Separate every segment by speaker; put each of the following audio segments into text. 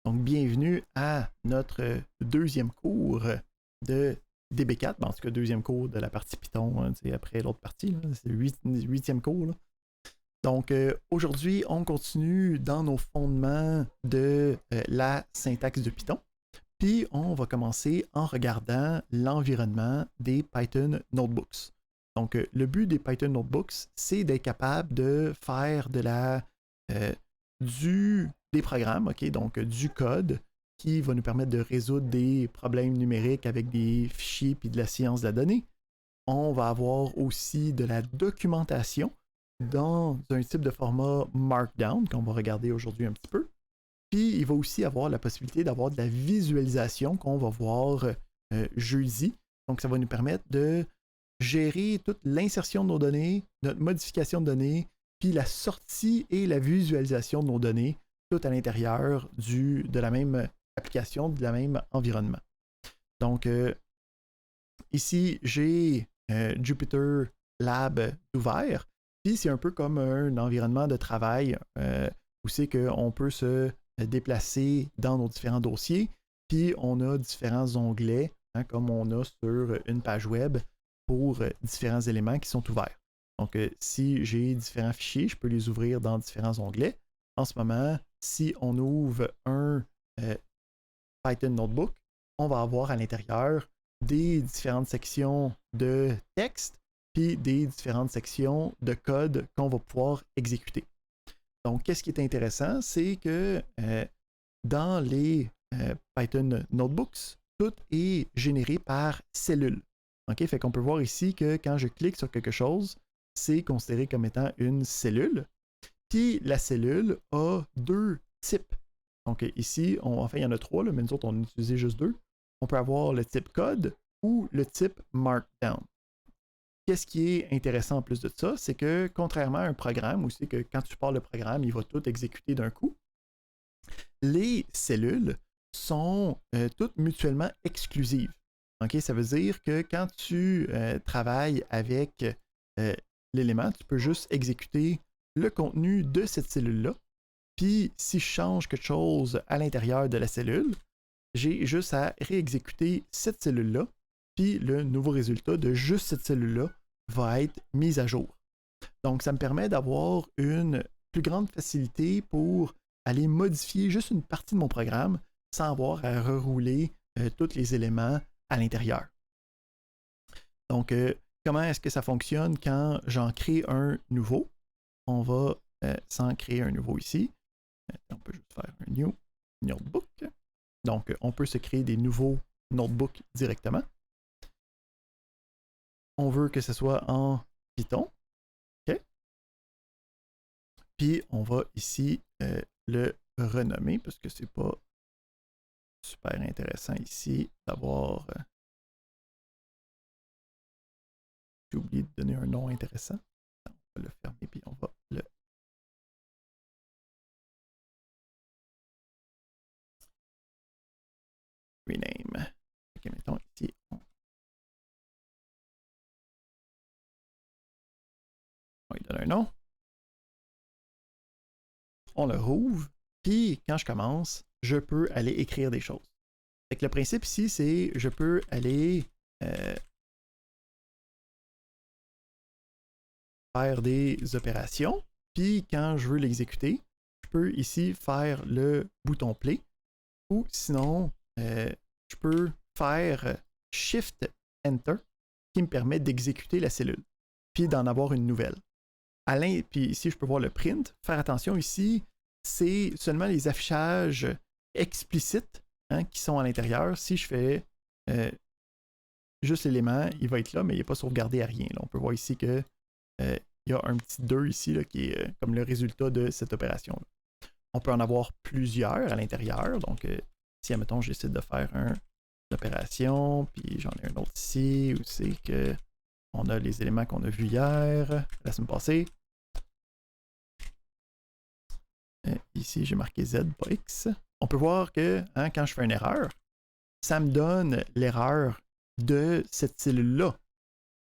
Speaker 1: Donc, bienvenue à notre deuxième cours de DB4. En tout cas, deuxième cours de la partie Python, après l'autre partie. C'est le huitième cours. Là. Donc, aujourd'hui, on continue dans nos fondements de la syntaxe de Python. Puis, on va commencer en regardant l'environnement des Python Notebooks. Donc, le but des Python Notebooks, c'est d'être capable de faire de des programmes, donc du code qui va nous permettre de résoudre des problèmes numériques avec des fichiers puis de la science de la donnée. On va avoir aussi de la documentation dans un type de format Markdown qu'on va regarder aujourd'hui un petit peu. Puis il va aussi avoir la possibilité d'avoir de la visualisation qu'on va voir jeudi. Donc ça va nous permettre de gérer toute l'insertion de nos données, notre modification de données, puis la sortie et la visualisation de nos données, tout à l'intérieur de la même application, de la même environnement. Donc, ici, j'ai Jupyter Lab ouvert, puis c'est un peu comme un environnement de travail où c'est qu'on peut se déplacer dans nos différents dossiers, puis on a différents onglets, comme on a sur une page web, pour différents éléments qui sont ouverts. Donc, si j'ai différents fichiers, je peux les ouvrir dans différents onglets. En ce moment, si on ouvre un Python Notebook, on va avoir à l'intérieur des différentes sections de texte, puis des différentes sections de code qu'on va pouvoir exécuter. Donc, qu'est-ce qui est intéressant, c'est que dans les Python Notebooks, tout est généré par cellule. OK? Fait qu'on peut voir ici que quand je clique sur quelque chose, c'est considéré comme étant une cellule. Puis la cellule a deux types. Donc ici, il y en a trois, là, mais nous autres, on a utilisé juste deux. On peut avoir le type code ou le type Markdown. Qu'est-ce qui est intéressant en plus de ça, c'est que contrairement à un programme, où c'est que quand tu parles le programme, il va tout exécuter d'un coup, les cellules sont toutes mutuellement exclusives. Okay? Ça veut dire que quand tu travailles avec l'élément, tu peux juste exécuter le contenu de cette cellule-là. Puis, si je change quelque chose à l'intérieur de la cellule, j'ai juste à réexécuter cette cellule-là. Puis, le nouveau résultat de juste cette cellule-là va être mis à jour. Donc, ça me permet d'avoir une plus grande facilité pour aller modifier juste une partie de mon programme sans avoir à rerouler tous les éléments à l'intérieur. Donc, comment est-ce que ça fonctionne quand j'en crée un nouveau? On va s'en créer un nouveau ici. On peut juste faire un new notebook. Donc, on peut se créer des nouveaux notebooks directement. On veut que ce soit en Python. OK. Puis, on va ici le renommer parce que c'est pas super intéressant ici d'avoir... J'ai oublié de donner un nom intéressant. On va le fermer, puis on va le... rename. OK, mettons ici. On lui donne un nom. On le rouvre. Puis, quand je commence, je peux aller écrire des choses. Fait que le principe ici, c'est je peux aller faire des opérations. Puis, quand je veux l'exécuter, je peux ici faire le bouton play. Ou sinon, je peux faire Shift Enter qui me permet d'exécuter la cellule. Puis d'en avoir une nouvelle. Puis ici, je peux voir le print. Faire attention ici, c'est seulement les affichages explicites qui sont à l'intérieur. Si je fais juste l'élément, il va être là, mais il n'est pas sauvegardé à rien. Là. On peut voir ici qu'il y a un petit 2 ici là, qui est comme le résultat de cette opération-là. On peut en avoir plusieurs à l'intérieur. Donc, si, admettons, j'essaie de faire une opération, puis j'en ai un autre ici, où c'est que on a les éléments qu'on a vus hier, la semaine passée. Ici, j'ai marqué Z, pas X. On peut voir que quand je fais une erreur, ça me donne l'erreur de cette cellule-là.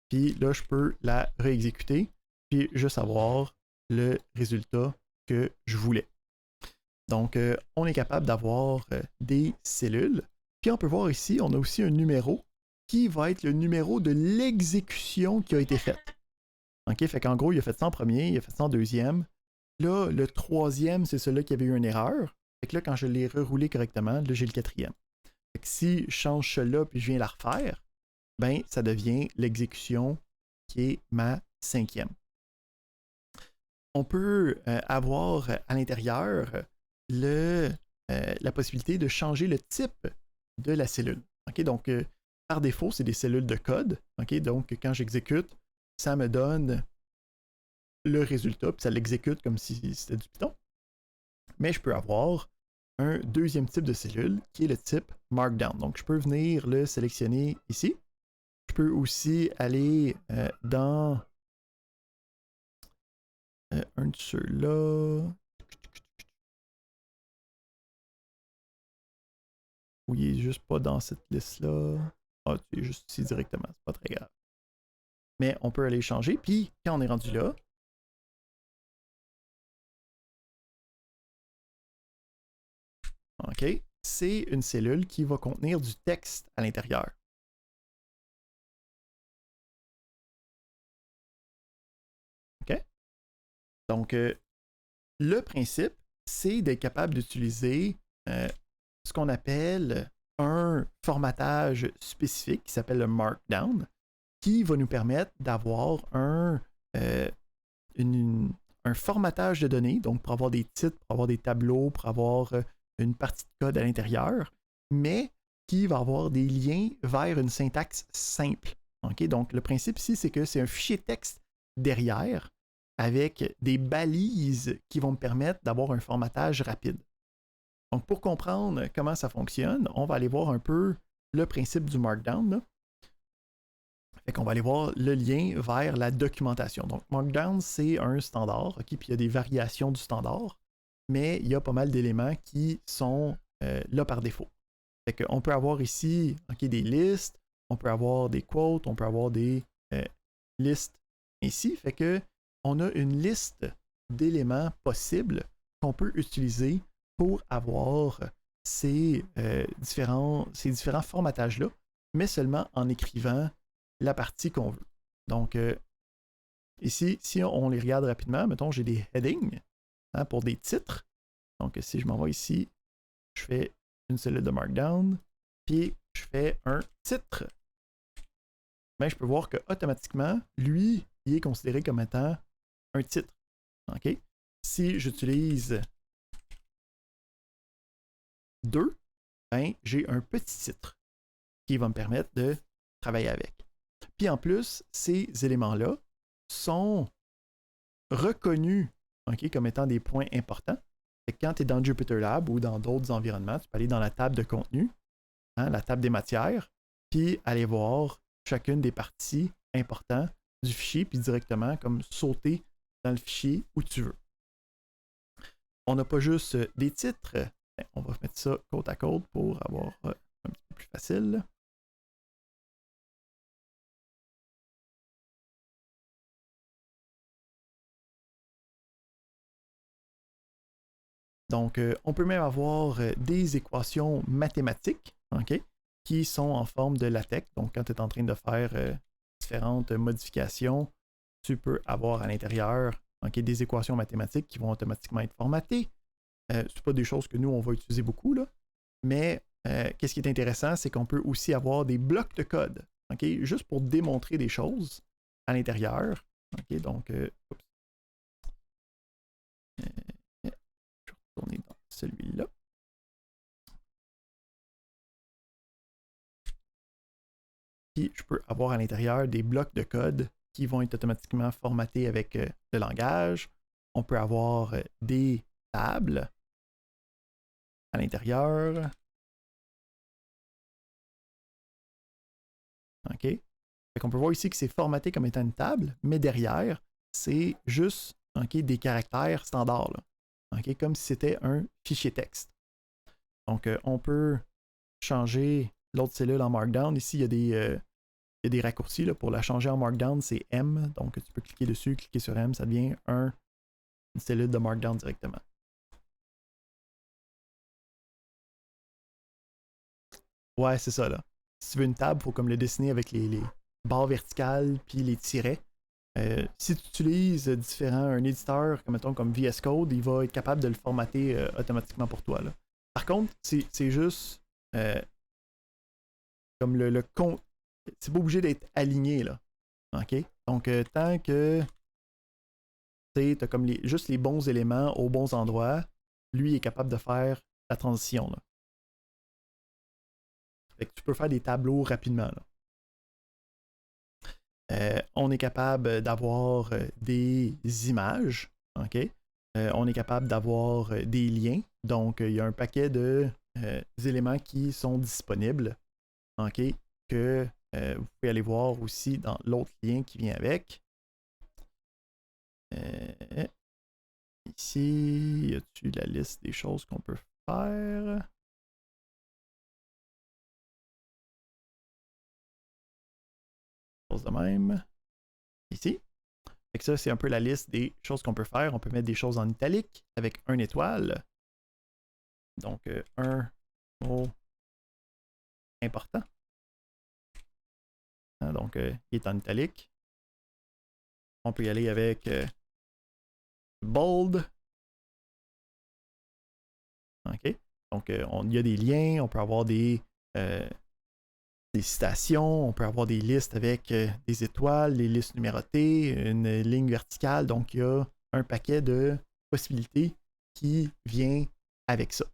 Speaker 1: Puis là, je peux la réexécuter, puis juste avoir le résultat que je voulais. Donc, on est capable d'avoir des cellules. Puis on peut voir ici, on a aussi un numéro qui va être le numéro de l'exécution qui a été faite. OK? Fait qu'en gros, il a fait ça en premier, il a fait ça en deuxième. Là, le troisième, c'est celui qui avait eu une erreur. Fait que là, quand je l'ai reroulé correctement, là, j'ai le quatrième. Fait que si je change cela puis je viens la refaire, ben, ça devient l'exécution qui est ma cinquième. On peut avoir à l'intérieur la possibilité de changer le type de la cellule. Okay? Donc, par défaut, c'est des cellules de code. Okay? Donc, quand j'exécute, ça me donne le résultat, puis ça l'exécute comme si c'était du Python. Mais je peux avoir un deuxième type de cellule qui est le type Markdown. Donc, je peux venir le sélectionner ici. Je peux aussi aller dans un de ceux-là. Oui, il n'est juste pas dans cette liste-là. Ah, tu es juste ici directement, c'est pas très grave. Mais on peut aller changer, puis quand on est rendu là, OK, c'est une cellule qui va contenir du texte à l'intérieur. OK? Donc, le principe, c'est d'être capable d'utiliser ce qu'on appelle un formatage spécifique qui s'appelle le Markdown, qui va nous permettre d'avoir un formatage de données, donc pour avoir des titres, pour avoir des tableaux, pour avoir une partie de code à l'intérieur, mais qui va avoir des liens vers une syntaxe simple. Okay? Donc, le principe ici, c'est que c'est un fichier texte derrière avec des balises qui vont me permettre d'avoir un formatage rapide. Donc, pour comprendre comment ça fonctionne, on va aller voir un peu le principe du Markdown. Là. Fait qu'on va aller voir le lien vers la documentation. Donc, Markdown, c'est un standard, okay? Puis il y a des variations du standard, mais il y a pas mal d'éléments qui sont là par défaut. Fait qu'on peut avoir ici des listes, on peut avoir des quotes, on peut avoir des listes ici. Fait que on a une liste d'éléments possibles qu'on peut utiliser pour avoir ces différents formatages-là, mais seulement en écrivant la partie qu'on veut. Donc, ici, si on les regarde rapidement, mettons, j'ai des headings pour des titres. Donc, si je m'envoie ici, je fais une cellule de Markdown, puis je fais un titre. Mais je peux voir que automatiquement, lui, il est considéré comme étant un titre. OK? Si j'utilise 2, ben, j'ai un petit titre qui va me permettre de travailler avec. Puis en plus, ces éléments-là sont reconnus comme étant des points importants. Et quand tu es dans JupyterLab ou dans d'autres environnements, tu peux aller dans la table de contenu, la table des matières, puis aller voir chacune des parties importantes du fichier, puis directement comme sauter dans le fichier où tu veux. On n'a pas juste des titres. On va mettre ça côte à côte pour avoir un petit peu plus facile. Donc, on peut même avoir des équations mathématiques qui sont en forme de LaTeX. Donc, quand tu es en train de faire différentes modifications, tu peux avoir à l'intérieur des équations mathématiques qui vont automatiquement être formatées. Ce n'est pas des choses que nous, on va utiliser beaucoup, là. Mais qu'est-ce qui est intéressant, c'est qu'on peut aussi avoir des blocs de code, juste pour démontrer des choses à l'intérieur. Donc, je vais retourner dans celui-là. Puis, je peux avoir à l'intérieur des blocs de code qui vont être automatiquement formatés avec le langage. On peut avoir des tables à l'intérieur. OK? Fait qu'on peut voir ici que c'est formaté comme étant une table, mais derrière, c'est juste des caractères standards. Là. Comme si c'était un fichier texte. Donc, on peut changer l'autre cellule en Markdown. Ici, il y a des raccourcis. Là, pour la changer en Markdown, c'est M. Donc, tu peux cliquer dessus, cliquer sur M, ça devient une cellule de Markdown directement. Ouais, c'est ça, là. Si tu veux une table, il faut comme le dessiner avec les barres verticales puis les tirets. Si tu utilises un éditeur, comme mettons comme VS Code, il va être capable de le formater automatiquement pour toi, là. Par contre, c'est juste euh, comme le compte. C'est pas obligé d'être aligné, là. OK? Donc, tant que tu as comme juste les bons éléments aux bons endroits, lui est capable de faire la transition, là. Fait que tu peux faire des tableaux rapidement, là. On est capable d'avoir des images, OK? On est capable d'avoir des liens. Donc, il y a un paquet de éléments qui sont disponibles, OK? Que vous pouvez aller voir aussi dans l'autre lien qui vient avec. Ici, y a-tu la liste des choses qu'on peut faire? Chose de même. Ici. Fait que ça, c'est un peu la liste des choses qu'on peut faire. On peut mettre des choses en italique avec une étoile. Donc, un mot important. Hein, donc, il est en italique. On peut y aller avec bold. OK? Donc, il y a des liens. On peut avoir des citations. On peut avoir des listes avec des étoiles, des listes numérotées, une ligne verticale. Donc, il y a un paquet de possibilités qui vient avec ça.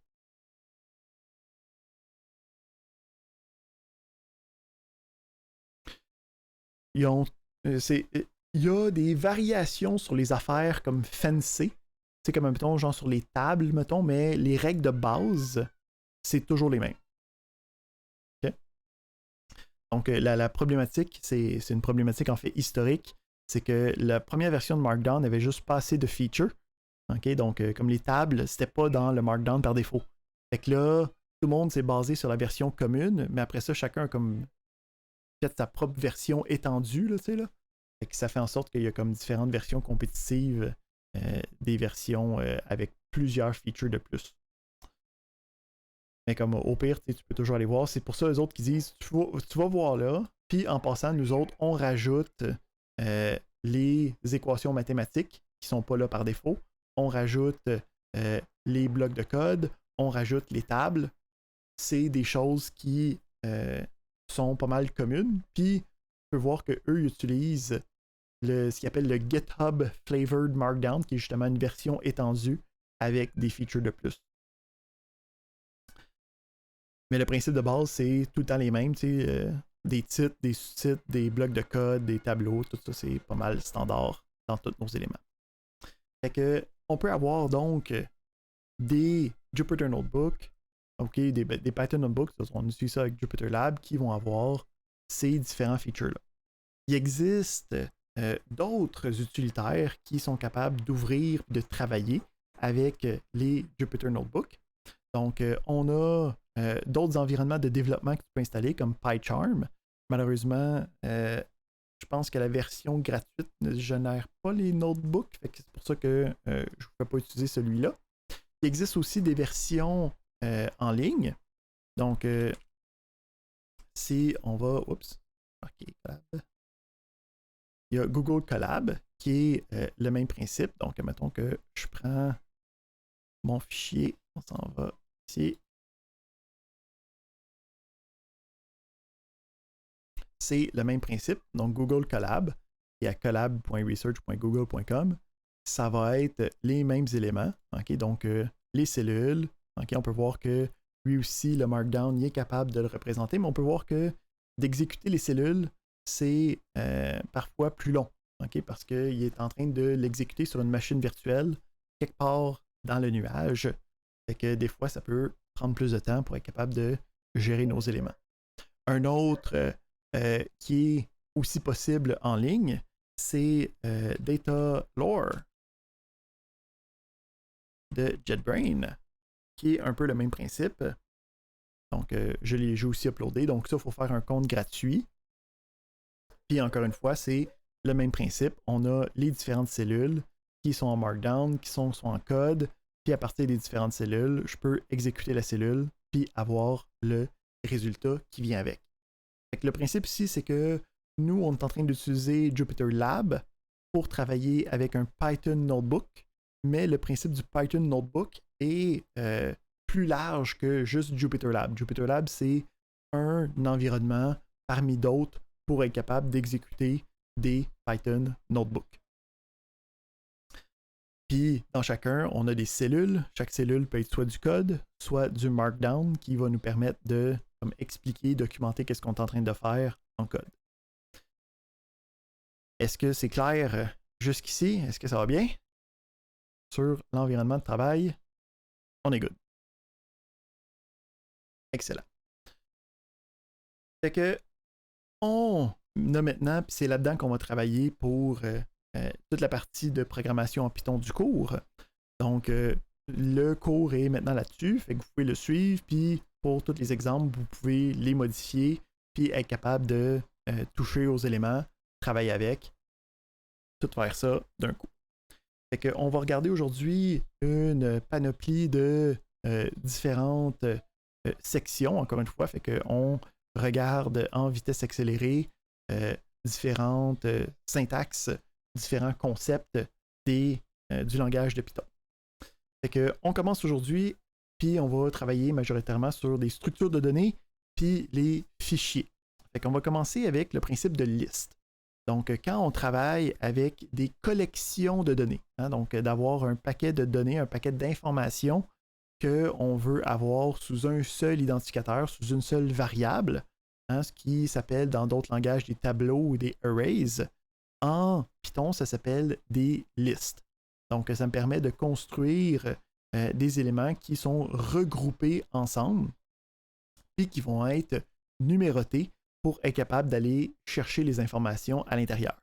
Speaker 1: Ils ont, il y a des variations sur les affaires comme fancy. C'est comme, mettons, genre sur les tables, mettons, mais les règles de base, c'est toujours les mêmes. Okay? Donc, la problématique, c'est une problématique en fait historique. C'est que la première version de Markdown avait juste pas assez de features. Okay? Donc, comme les tables, c'était pas dans le Markdown par défaut. Fait que là, tout le monde s'est basé sur la version commune, mais après ça, chacun a comme peut-être sa propre version étendue, là, tu sais, là. Fait que ça fait en sorte qu'il y a comme différentes versions compétitives, des versions avec plusieurs features de plus. Mais comme au pire, tu peux toujours aller voir. C'est pour ça les autres qui disent tu vas voir là, puis en passant, nous autres, on rajoute les équations mathématiques qui sont pas là par défaut. On rajoute les blocs de code, on rajoute les tables. C'est des choses qui sont pas mal communes. Puis, on peut voir qu'eux utilisent ce qu'ils appellent le GitHub Flavored Markdown, qui est justement une version étendue avec des features de plus. Mais le principe de base, c'est tout le temps les mêmes. Des titres, des sous-titres, des blocs de code, des tableaux, tout ça, c'est pas mal standard dans tous nos éléments. Fait que, on peut avoir donc des Jupyter Notebook, OK, des Python Notebooks, on utilise ça avec Jupyter Lab, qui vont avoir ces différents features-là. Il existe d'autres utilitaires qui sont capables d'ouvrir et de travailler avec les Jupyter Notebook. Donc, on a d'autres environnements de développement que tu peux installer, comme PyCharm. Malheureusement, je pense que la version gratuite ne génère pas les notebooks. C'est pour ça que je ne peux pas utiliser celui-là. Il existe aussi des versions en ligne. Donc, si on va... Oups. OK, il y a Google Colab, qui est le même principe. Donc, mettons que je prends mon fichier. On s'en va ici. C'est le même principe. Donc, Google Colab, et à collab.research.google.com, ça va être les mêmes éléments. Okay? Donc, les cellules. Okay? On peut voir que lui aussi, le Markdown, il est capable de le représenter, mais on peut voir que d'exécuter les cellules, c'est parfois plus long. Okay? Parce qu'il est en train de l'exécuter sur une machine virtuelle, quelque part dans le nuage. Fait que des fois, ça peut prendre plus de temps pour être capable de gérer nos éléments. Un autre qui est aussi possible en ligne, c'est Data Lore de JetBrain, qui est un peu le même principe. Donc, je l'ai aussi uploadé. Donc, ça, il faut faire un compte gratuit. Puis, encore une fois, c'est le même principe. On a les différentes cellules qui sont en Markdown, qui sont en code. Puis, à partir des différentes cellules, je peux exécuter la cellule, puis avoir le résultats qui viennent avec. Fait que le principe ici, c'est que nous, on est en train d'utiliser Jupyter Lab pour travailler avec un Python Notebook, mais le principe du Python Notebook est plus large que juste Jupyter Lab. Jupyter Lab, c'est un environnement parmi d'autres pour être capable d'exécuter des Python Notebooks. Puis, dans chacun, on a des cellules. Chaque cellule peut être soit du code, soit du Markdown qui va nous permettre de expliquer, documenter qu'est-ce qu'on est en train de faire en code. Est-ce que c'est clair jusqu'ici? Est-ce que ça va bien? Sur l'environnement de travail, on est good. Excellent. Fait que on a maintenant, puis c'est là-dedans qu'on va travailler pour toute la partie de programmation en Python du cours. Donc, le cours est maintenant là-dessus, fait que vous pouvez le suivre, puis pour tous les exemples, vous pouvez les modifier, puis être capable de toucher aux éléments, travailler avec, tout faire ça d'un coup. Fait que on va regarder aujourd'hui une panoplie de différentes sections, encore une fois, fait qu'on regarde en vitesse accélérée différentes syntaxes, différents concepts du langage de Python. Fait que on commence aujourd'hui, puis on va travailler majoritairement sur des structures de données, puis les fichiers. Fait qu'on va commencer avec le principe de liste. Donc, quand on travaille avec des collections de données, donc d'avoir un paquet de données, un paquet d'informations qu'on veut avoir sous un seul identificateur, sous une seule variable, ce qui s'appelle dans d'autres langages des tableaux ou des arrays. En Python, ça s'appelle des listes. Donc, ça me permet de construire des éléments qui sont regroupés ensemble, puis qui vont être numérotés pour être capable d'aller chercher les informations à l'intérieur.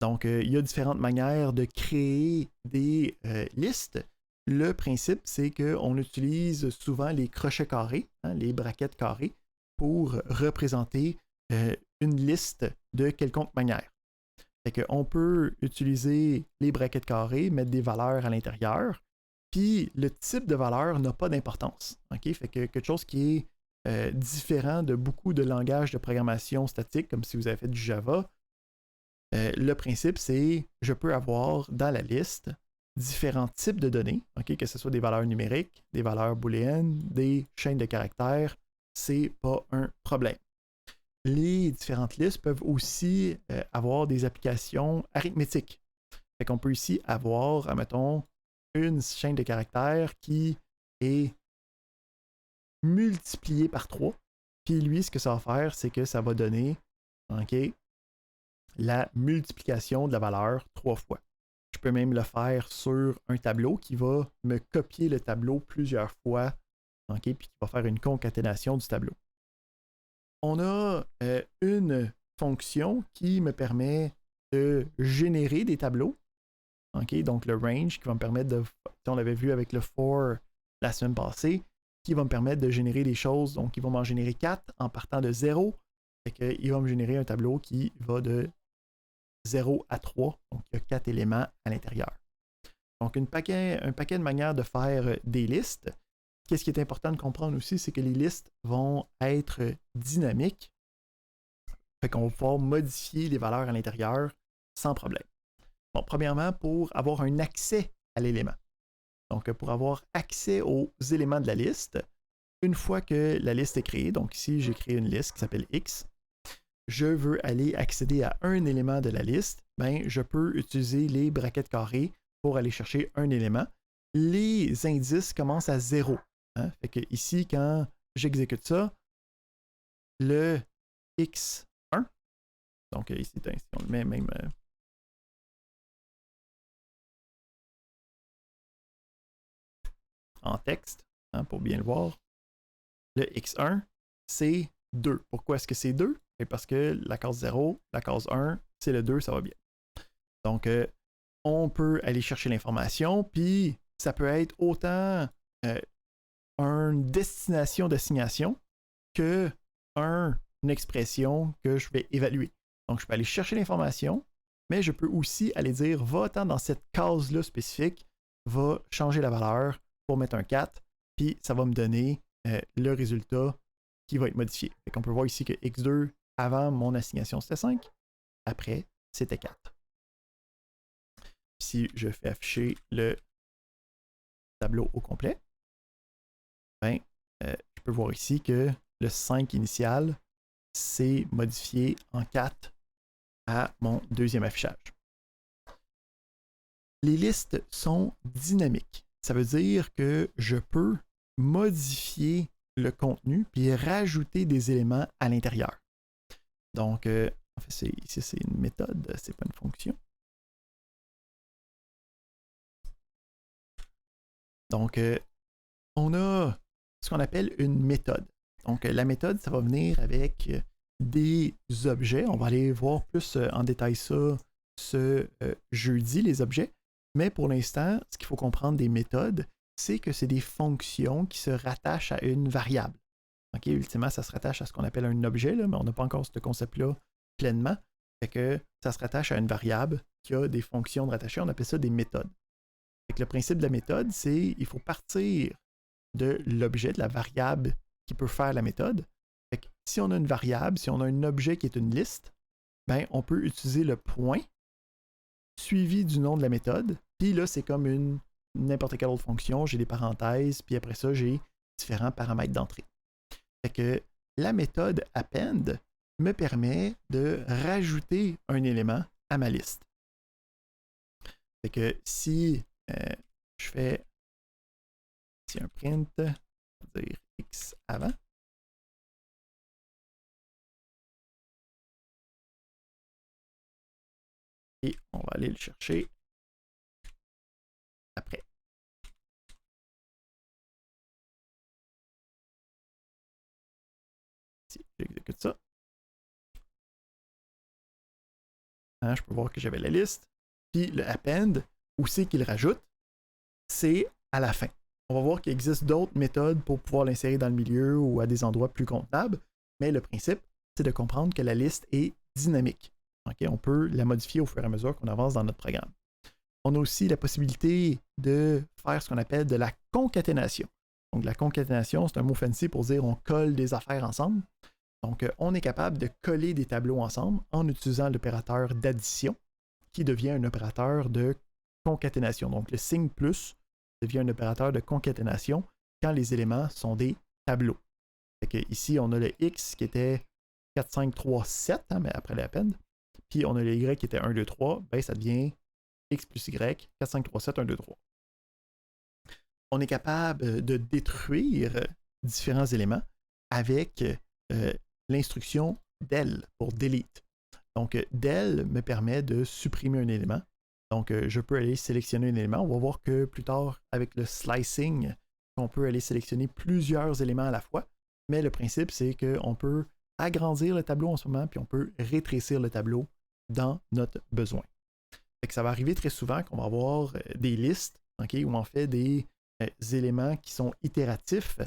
Speaker 1: Donc, il y a différentes manières de créer des listes. Le principe, c'est qu'on utilise souvent les crochets carrés, les braquettes carrées, pour représenter une liste de quelconque manière. Fait qu'on peut utiliser les braquettes carrées, mettre des valeurs à l'intérieur, puis le type de valeur n'a pas d'importance. Okay? Fait que quelque chose qui est différent de beaucoup de langages de programmation statique, comme si vous avez fait du Java. Le principe, c'est je peux avoir dans la liste différents types de données, okay? Que ce soit des valeurs numériques, des valeurs booléennes, des chaînes de caractères, c'est pas un problème. Les différentes listes peuvent aussi avoir des applications arithmétiques. Fait qu'on peut ici avoir, admettons, une chaîne de caractères qui est multiplié par 3. Puis lui, ce que ça va faire, c'est que ça va donner la multiplication de la valeur 3 fois. Je peux même le faire sur un tableau qui va me copier le tableau plusieurs fois, puis qui va faire une concaténation du tableau. On a une fonction qui me permet de générer des tableaux. Donc le range qui va me permettre de, on l'avait vu avec le for la semaine passée, qui va me permettre de générer des choses. Donc, il va m'en générer 4 en partant de 0. Fait qu'il va me générer un tableau qui va de 0 à 3. Donc, il y a 4 éléments à l'intérieur. Donc, un paquet de manières de faire des listes. Qu'est-ce qui est important de comprendre aussi, c'est que les listes vont être dynamiques. Fait qu'on va pouvoir modifier les valeurs à l'intérieur sans problème. Bon, premièrement, pour avoir un accès à l'élément. Donc, pour avoir accès aux éléments de la liste, une fois que la liste est créée, donc ici, j'ai créé une liste qui s'appelle X, je veux aller accéder à un élément de la liste, ben, je peux utiliser les braquettes carrées pour aller chercher un élément. Les indices commencent à 0. Fait que ici, quand j'exécute ça, le X1, donc ici, si on le met même... en texte, pour bien le voir. Le X1, c'est 2. Pourquoi est-ce que c'est 2? Parce que la case 0, la case 1, c'est le 2, ça va bien. Donc, on peut aller chercher l'information, puis ça peut être autant une destination d'assignation que une expression que je vais évaluer. Donc, je peux aller chercher l'information, mais je peux aussi aller dire, va-t'en dans cette case-là spécifique, va changer la valeur pour mettre un 4, puis ça va me donner le résultat qui va être modifié. Fait qu'on peut voir ici que x2, avant mon assignation, c'était 5. Après, c'était 4. Si je fais afficher le tableau au complet, ben, je peux voir ici que le 5 initial s'est modifié en 4 à mon deuxième affichage. Les listes sont dynamiques. Ça veut dire que je peux modifier le contenu puis rajouter des éléments à l'intérieur. Donc, en fait, ici, c'est une méthode, c'est pas une fonction. Donc, on a ce qu'on appelle une méthode. Donc, la méthode, ça va venir avec des objets. On va aller voir plus en détail ça ce jeudi, les objets. Mais pour l'instant, ce qu'il faut comprendre des méthodes, c'est que c'est des fonctions qui se rattachent à une variable. OK, ultimement, ça se rattache à ce qu'on appelle un objet, là, mais on n'a pas encore ce concept-là pleinement. Fait que ça se rattache à une variable qui a des fonctions de rattachées. On appelle ça des méthodes. Fait que le principe de la méthode, c'est qu'il faut partir de l'objet, de la variable qui peut faire la méthode. Fait que si on a une variable, si on a un objet qui est une liste, ben, on peut utiliser le point suivi du nom de la méthode. Puis là, c'est comme n'importe quelle autre fonction. J'ai des parenthèses, puis après ça, j'ai différents paramètres d'entrée. Fait que la méthode append me permet de rajouter un élément à ma liste. Fait que si je fais un print, on va dire x avant, et on va aller le chercher après. Si j'exécute ça, hein, je peux voir que j'avais la liste. Puis le append, où c'est qu'il rajoute, c'est à la fin. On va voir qu'il existe d'autres méthodes pour pouvoir l'insérer dans le milieu ou à des endroits plus convenables, mais le principe, c'est de comprendre que la liste est dynamique. Okay? On peut la modifier au fur et à mesure qu'on avance dans notre programme. On a aussi la possibilité de faire ce qu'on appelle de la concaténation. Donc la concaténation, c'est un mot fancy pour dire on colle des affaires ensemble. Donc on est capable de coller des tableaux ensemble en utilisant l'opérateur d'addition qui devient un opérateur de concaténation. Donc le signe plus devient un opérateur de concaténation quand les éléments sont des tableaux. Fait que ici, on a le X qui était 4, 5, 3, 7, hein, mais après l'append. Puis on a le Y qui était 1, 2, 3. Ben, ça devient X plus Y, 4, 5, 3, 7, 1, 2, 3. On est capable de détruire différents éléments avec l'instruction del pour delete. Donc, del me permet de supprimer un élément. Donc, je peux aller sélectionner un élément. On va voir que plus tard, avec le slicing, on peut aller sélectionner plusieurs éléments à la fois. Mais le principe, c'est qu'on peut agrandir le tableau en ce moment, puis on peut rétrécir le tableau dans notre besoin. Fait que ça va arriver très souvent qu'on va avoir des listes, okay, où on fait des éléments qui sont itératifs.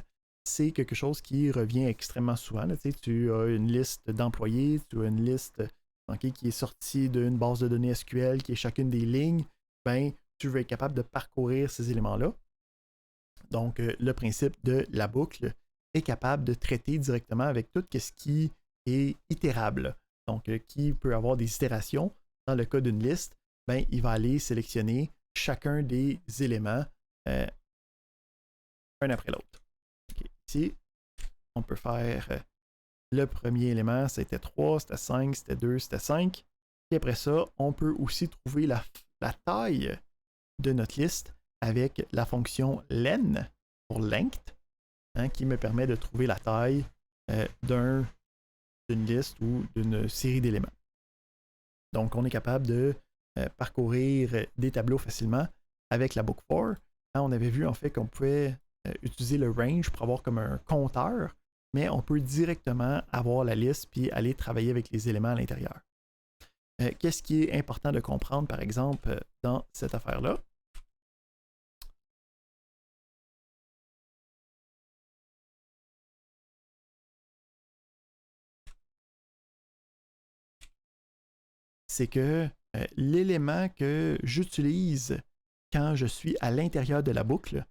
Speaker 1: C'est quelque chose qui revient extrêmement souvent. Là, tu as une liste d'employés, tu as une liste qui est sortie d'une base de données SQL qui est chacune des lignes. Ben, tu veux être capable de parcourir ces éléments-là. Donc, le principe de la boucle est capable de traiter directement avec tout ce qui est itérable. Donc, qui peut avoir des itérations. Dans le cas d'une liste, ben, il va aller sélectionner chacun des éléments un après l'autre. Okay. Ici, on peut faire le premier élément, c'était 3, c'était 5, c'était 2, c'était 5. Et après ça, on peut aussi trouver la taille de notre liste avec la fonction len pour length, hein, qui me permet de trouver la taille d'une liste ou d'une série d'éléments. Donc, on est capable de parcourir des tableaux facilement avec la book4. Hein, on avait vu en fait qu'on pouvait utiliser le range pour avoir comme un compteur, mais on peut directement avoir la liste puis aller travailler avec les éléments à l'intérieur. Qu'est-ce qui est important de comprendre, par exemple, dans cette affaire-là? C'est que l'élément que j'utilise quand je suis à l'intérieur de la boucle,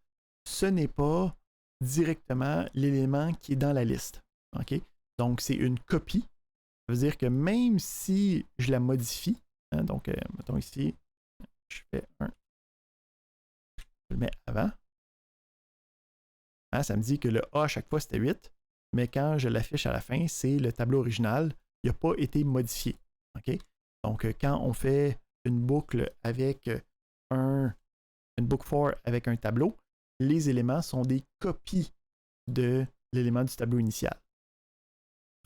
Speaker 1: ce n'est pas directement l'élément qui est dans la liste. OK? Donc, c'est une copie. Ça veut dire que même si je la modifie, hein, donc, mettons ici, je fais je le mets avant. Hein, ça me dit que le A à chaque fois c'était 8, mais quand je l'affiche à la fin, c'est le tableau original. Il n'a pas été modifié. OK? Donc, quand on fait une boucle avec une boucle for avec un tableau, les éléments sont des copies de l'élément du tableau initial.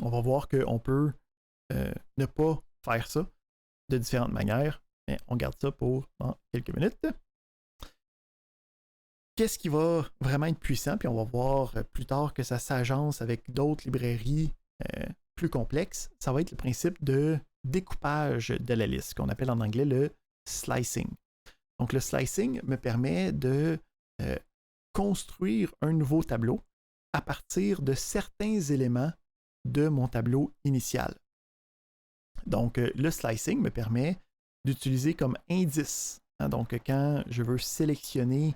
Speaker 1: On va voir qu'on peut ne pas faire ça de différentes manières, mais on garde ça pour dans quelques minutes. Qu'est-ce qui va vraiment être puissant, puis on va voir plus tard que ça s'agence avec d'autres librairies plus complexes, ça va être le principe de découpage de la liste, qu'on appelle en anglais le slicing. Donc le slicing me permet de construire un nouveau tableau à partir de certains éléments de mon tableau initial. Donc le slicing me permet d'utiliser comme indice. Hein, donc quand je veux sélectionner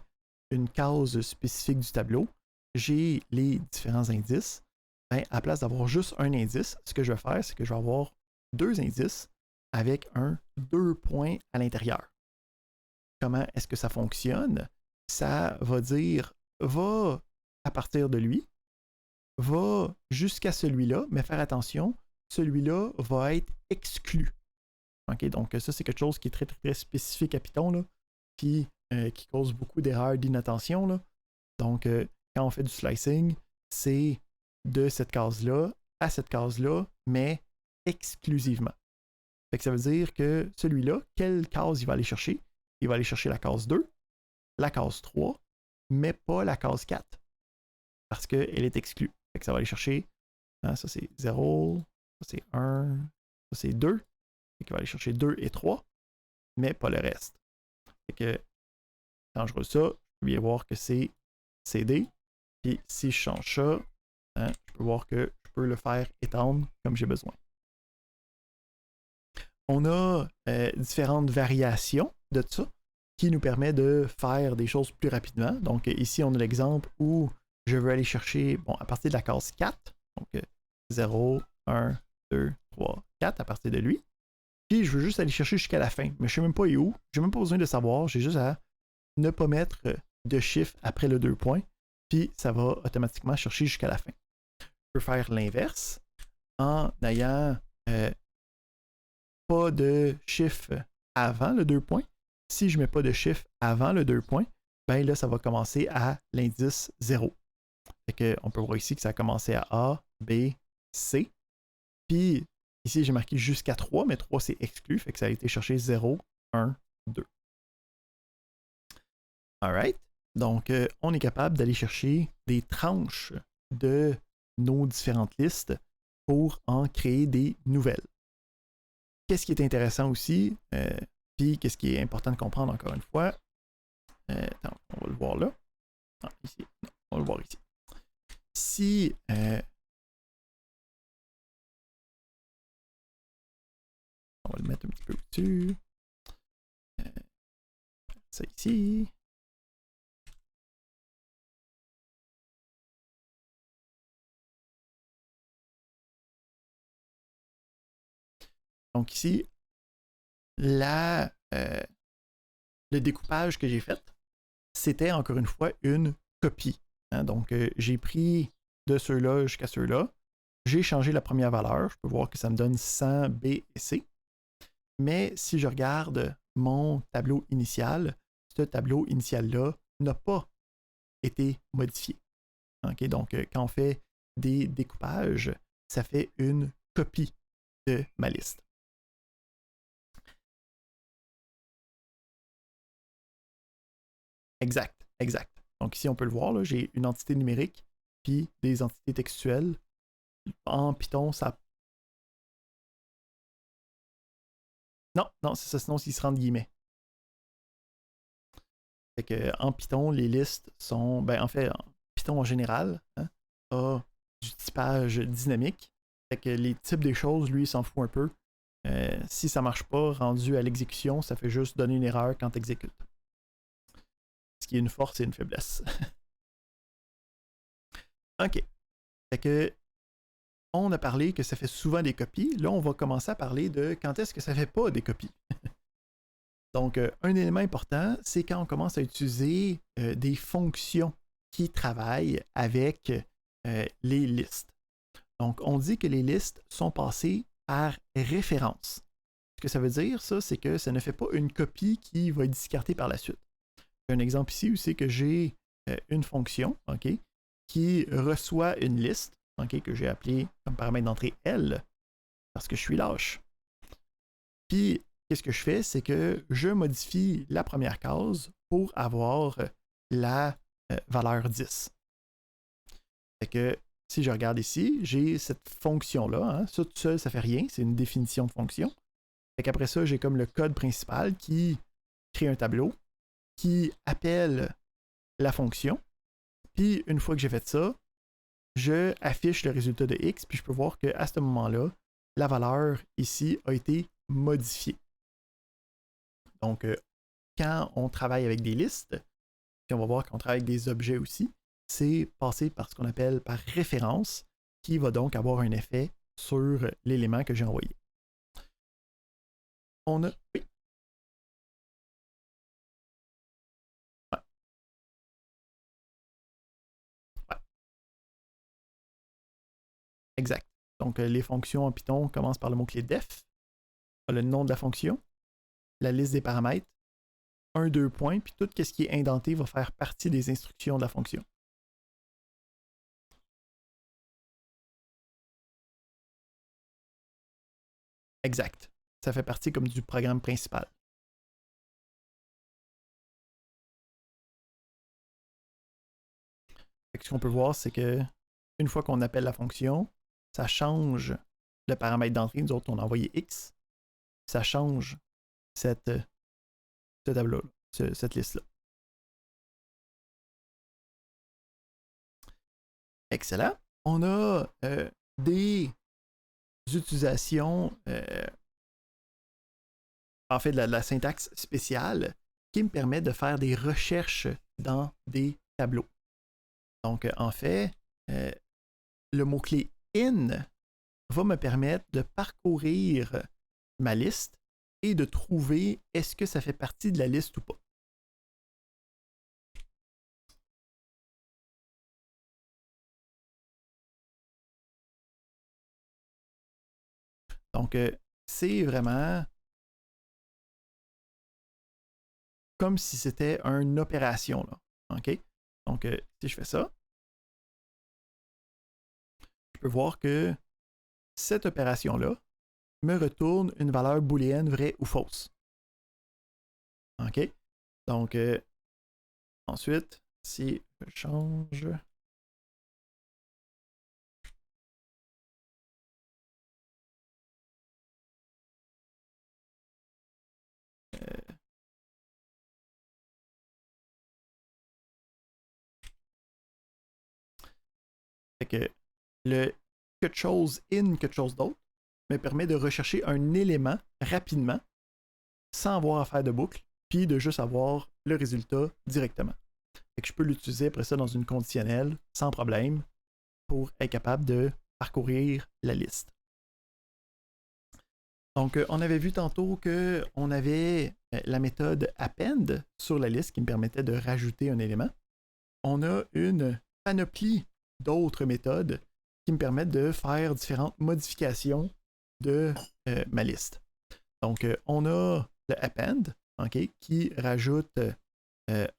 Speaker 1: une case spécifique du tableau, j'ai les différents indices. Ben, à place d'avoir juste un indice, ce que je vais faire, c'est que je vais avoir deux indices avec un 2 points à l'intérieur. Comment est-ce que ça fonctionne? Ça va dire, va à partir de lui, va jusqu'à celui-là, mais faire attention, celui-là va être exclu. Okay? Donc ça, c'est quelque chose qui est très, très, très spécifique à Python, là, qui cause beaucoup d'erreurs d'inattention. Là. Donc, quand on fait du slicing, c'est de cette case-là à cette case-là, mais exclusivement. Fait que ça veut dire que celui-là, quelle case il va aller chercher? Il va aller chercher la case 2, la case 3, mais pas la case 4, parce qu'elle est exclue. Fait que ça va aller chercher, hein, ça c'est 0, ça c'est 1, ça c'est 2, fait qu'il va aller chercher 2 et 3, mais pas le reste. Fait que quand je roule ça, je peux bien voir que c'est CD. Puis si je change ça, hein, je peux voir que je peux le faire étendre comme j'ai besoin. On a différentes variations de ça qui nous permet de faire des choses plus rapidement. Donc ici, on a l'exemple où je veux aller chercher, bon, à partir de la case 4, donc 0, 1, 2, 3, 4 à partir de lui. Puis je veux juste aller chercher jusqu'à la fin, mais je ne sais même pas où. Je n'ai même pas besoin de savoir, j'ai juste à ne pas mettre de chiffre après le 2 points, puis ça va automatiquement chercher jusqu'à la fin. Je peux faire l'inverse en n'ayant pas de chiffre avant le 2 points. Si je ne mets pas de chiffre avant le 2 points, ben là, ça va commencer à l'indice 0. Fait que, on peut voir ici que ça a commencé à A, B, C. Puis ici, j'ai marqué jusqu'à 3, mais 3 c'est exclu, fait que ça a été cherché 0, 1, 2. Alright. Donc, on est capable d'aller chercher des tranches de nos différentes listes pour en créer des nouvelles. Qu'est-ce qui est intéressant aussi, puis qu'est-ce qui est important de comprendre encore une fois? Attends, on va le voir là. Non, ici. Non, on va le voir ici. Si on va le mettre un petit peu au-dessus. Ça ici. Donc ici, le découpage que j'ai fait, c'était encore une fois une copie. Hein? Donc j'ai pris de ceux-là jusqu'à ceux-là. J'ai changé la première valeur. Je peux voir que ça me donne 100 B et C. Mais si je regarde mon tableau initial, ce tableau initial-là n'a pas été modifié. Okay? Donc quand on fait des découpages, ça fait une copie de ma liste. Exact, exact. Donc ici, on peut le voir, j'ai une entité numérique puis des entités textuelles. En Python, ça... Non, non, c'est ça, sinon, s'il se rend de guillemets. Fait que, en Python, les listes sont... Ben, en fait, en Python en général, hein, a du typage dynamique. Fait que les types des choses, lui, il s'en fout un peu. Si ça marche pas, rendu à l'exécution, ça fait juste donner une erreur quand tu exécutes. Ce qui est une force et une faiblesse. OK. Fait que on a parlé que ça fait souvent des copies. Là, on va commencer à parler de quand est-ce que ça fait pas des copies. Donc, un élément important, c'est quand on commence à utiliser des fonctions qui travaillent avec les listes. Donc, on dit que les listes sont passées par référence. Ce que ça veut dire, ça, c'est que ça ne fait pas une copie qui va être discartée par la suite. Un exemple ici où c'est que j'ai une fonction, OK, qui reçoit une liste, OK, que j'ai appelée comme paramètre d'entrée L, parce que je suis lâche. Puis, qu'est-ce que je fais? C'est que je modifie la première case pour avoir la valeur 10. Fait que si je regarde ici, j'ai cette fonction-là. Hein, ça tout seul, ça ne fait rien. C'est une définition de fonction. Fait qu'après ça, j'ai comme le code principal qui crée un tableau, qui appelle la fonction. Puis, une fois que j'ai fait ça, je affiche le résultat de X, puis je peux voir qu'à ce moment-là, la valeur ici a été modifiée. Donc, quand on travaille avec des listes, puis on va voir qu'on travaille avec des objets aussi, c'est passé par ce qu'on appelle par référence, qui va donc avoir un effet sur l'élément que j'ai envoyé. On a... Oui. Ouais. Ouais. Exact. Donc, les fonctions en Python commencent par le mot-clé def, le nom de la fonction, la liste des paramètres, 2 points, puis tout ce qui est indenté va faire partie des instructions de la fonction. Exact. Ça fait partie comme du programme principal. Ce qu'on peut voir, c'est que une fois qu'on appelle la fonction, ça change le paramètre d'entrée. Nous autres, on a envoyé X. Ça change ce tableau-là, cette liste-là. Excellent. On a des utilisations, en fait, de la syntaxe spéciale qui me permet de faire des recherches dans des tableaux. Donc, en fait, le mot-clé in va me permettre de parcourir ma liste et de trouver est-ce que ça fait partie de la liste ou pas. Donc, c'est vraiment comme si c'était une opération, là. OK? Donc, si je fais ça, je peux voir que cette opération-là me retourne une valeur booléenne vraie ou fausse. OK? Donc, ensuite, si je change... Fait que le quelque chose in quelque chose d'autre me permet de rechercher un élément rapidement sans avoir à faire de boucle, puis de juste avoir le résultat directement. Fait que je peux l'utiliser après ça dans une conditionnelle sans problème pour être capable de parcourir la liste. Donc, on avait vu tantôt qu'on avait la méthode append sur la liste qui me permettait de rajouter un élément. On a une panoplie d'autres méthodes qui me permettent de faire différentes modifications de ma liste. Donc, on a le append, okay, qui rajoute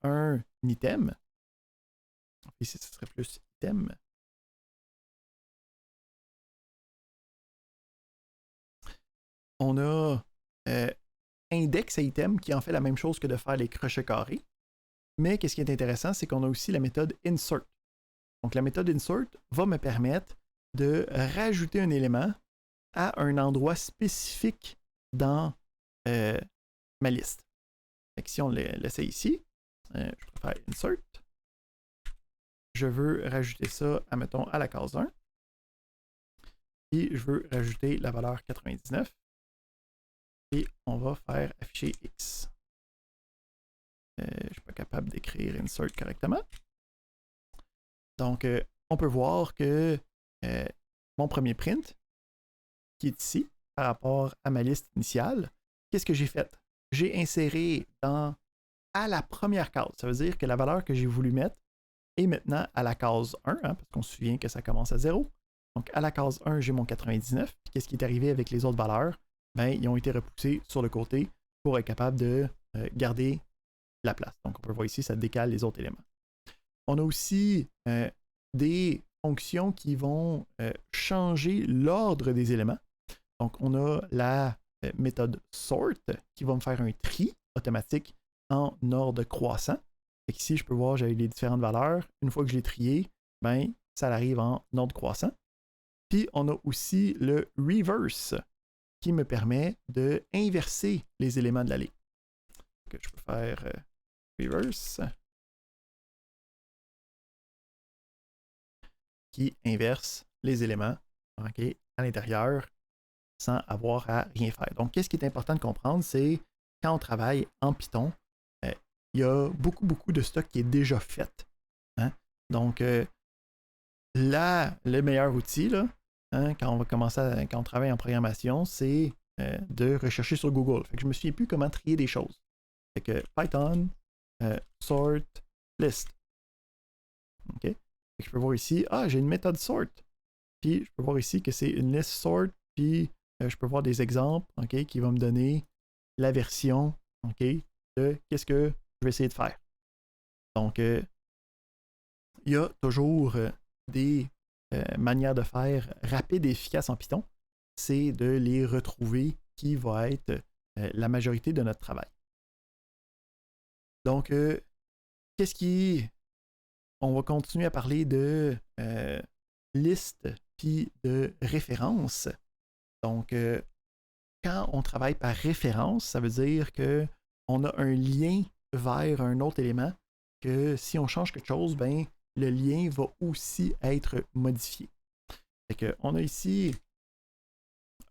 Speaker 1: un item. Ici, ce serait plus item. On a index à item qui en fait la même chose que de faire les crochets carrés. Mais qu'est-ce qui est intéressant, c'est qu'on a aussi la méthode insert. Donc, la méthode insert va me permettre de rajouter un élément à un endroit spécifique dans ma liste. Fait que si on l'essaie ici, je préfère insert. Je veux rajouter ça, admettons, à la case 1. Et je veux rajouter la valeur 99. Et on va faire afficher X. Je ne suis pas capable d'écrire insert correctement. Donc, on peut voir que mon premier print, qui est ici, par rapport à ma liste initiale, qu'est-ce que j'ai fait? J'ai inséré à la première case. Ça veut dire que la valeur que j'ai voulu mettre est maintenant à la case 1, hein, parce qu'on se souvient que ça commence à 0. Donc, à la case 1, j'ai mon 99. Puis, qu'est-ce qui est arrivé avec les autres valeurs? Ben, ils ont été repoussés sur le côté pour être capable de garder la place. Donc, on peut voir ici, ça décale les autres éléments. On a aussi des fonctions qui vont changer l'ordre des éléments. Donc, on a la méthode sort qui va me faire un tri automatique en ordre croissant. Fait qu'ici, je peux voir, j'ai les différentes valeurs. Une fois que je l'ai trié, ben, ça arrive en ordre croissant. Puis, on a aussi le reverse qui me permet de inverser les éléments de la ligne. Donc, je peux faire reverse qui inverse les éléments à l'intérieur sans avoir à rien faire. Donc, qu'est-ce qui est important de comprendre, c'est quand on travaille en Python, il y a beaucoup de stock qui est déjà fait. Hein? Donc, le meilleur outil, là, hein, quand on travaille en programmation, c'est de rechercher sur Google. Fait que je ne me souviens plus comment trier des choses. Fait que Python, sort, list. OK? Fait que je peux voir ici, j'ai une méthode sort. Puis, je peux voir ici que c'est une list sort, puis je peux voir des exemples, OK, qui vont me donner la version, OK, de qu'est-ce que je vais essayer de faire. Donc, il y a toujours des manières de faire rapides et efficaces en Python. C'est de les retrouver qui va être la majorité de notre travail. Donc, on va continuer à parler de liste puis de référence. Donc, quand on travaille par référence, ça veut dire qu'on a un lien vers un autre élément, que si on change quelque chose, ben, le lien va aussi être modifié. Fait que, on a ici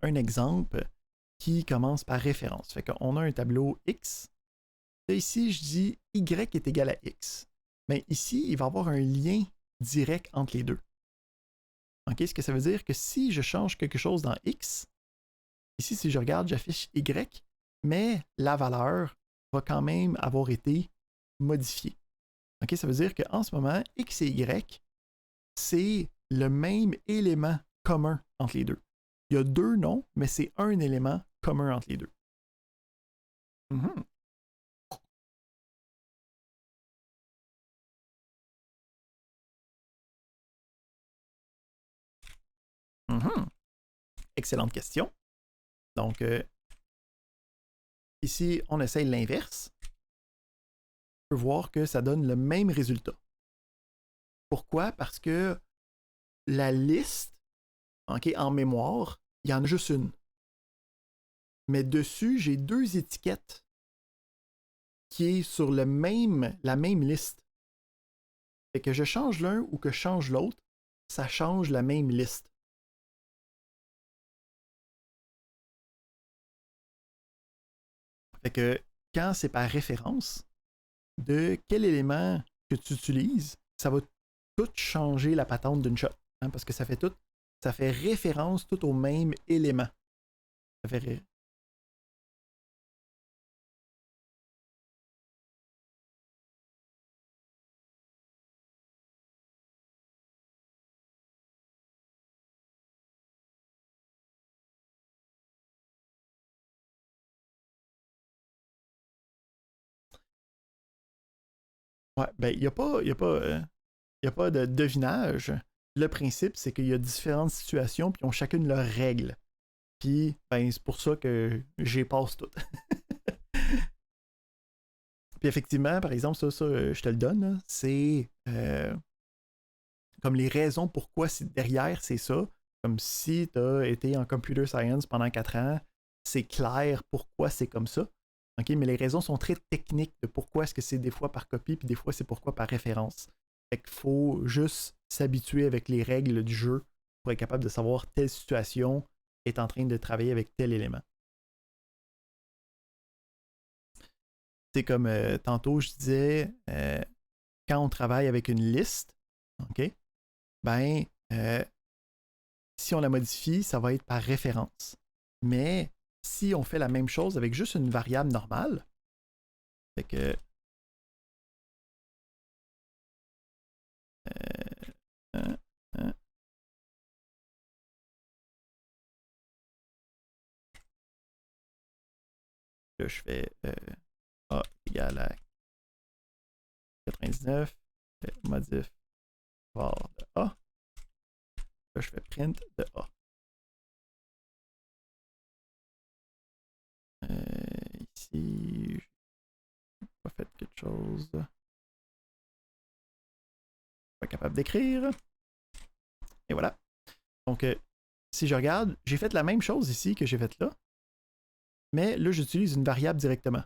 Speaker 1: un exemple qui commence par référence. Fait qu'on a un tableau X. Et ici, je dis Y est égal à X. Mais ici, il va y avoir un lien direct entre les deux. Okay? Ce que ça veut dire que si je change quelque chose dans X, ici, si je regarde, j'affiche Y, mais la valeur va quand même avoir été modifiée. Okay? Ça veut dire qu'en ce moment, X et Y, c'est le même élément commun entre les deux. Il y a deux noms, mais c'est un élément commun entre les deux. Mm-hmm. Mm-hmm. Excellente question. Donc, ici, on essaye l'inverse. On peut voir que ça donne le même résultat. Pourquoi? Parce que la liste, okay, en mémoire, il y en a juste une. Mais dessus, j'ai deux étiquettes qui est sur la même liste. Fait que je change l'un ou que je change l'autre, ça change la même liste. Fait que quand c'est par référence de quel élément que tu utilises, ça va tout changer la patente d'une shot. Hein, parce que ça fait référence tout au même élément. Ça fait ouais, ben, il n'y a pas de devinage. Le principe, c'est qu'il y a différentes situations, puis ils ont chacune leurs règles. Puis, ben, c'est pour ça que j'y passe toutes. Puis effectivement, par exemple, ça je te le donne, c'est comme les raisons pourquoi derrière c'est ça. Comme si tu as été en computer science pendant 4 ans, c'est clair pourquoi c'est comme ça. Okay? Mais les raisons sont très techniques de pourquoi est-ce que c'est des fois par copie, puis des fois c'est pourquoi par référence. Fait qu'il faut juste s'habituer avec les règles du jeu pour être capable de savoir telle situation est en train de travailler avec tel élément. C'est comme tantôt je disais, quand on travaille avec une liste, OK? Ben, si si on la modifie, ça va être par référence. Mais si on fait la même chose avec juste une variable normale, fait que euh, euh, là, je fais A égale à 99, modif var de A. Là, je fais print de A. Ici, je n'ai pas fait quelque chose. Pas capable d'écrire. Et voilà. Donc, si je regarde, j'ai fait la même chose ici que j'ai faite là. Mais là, j'utilise une variable directement.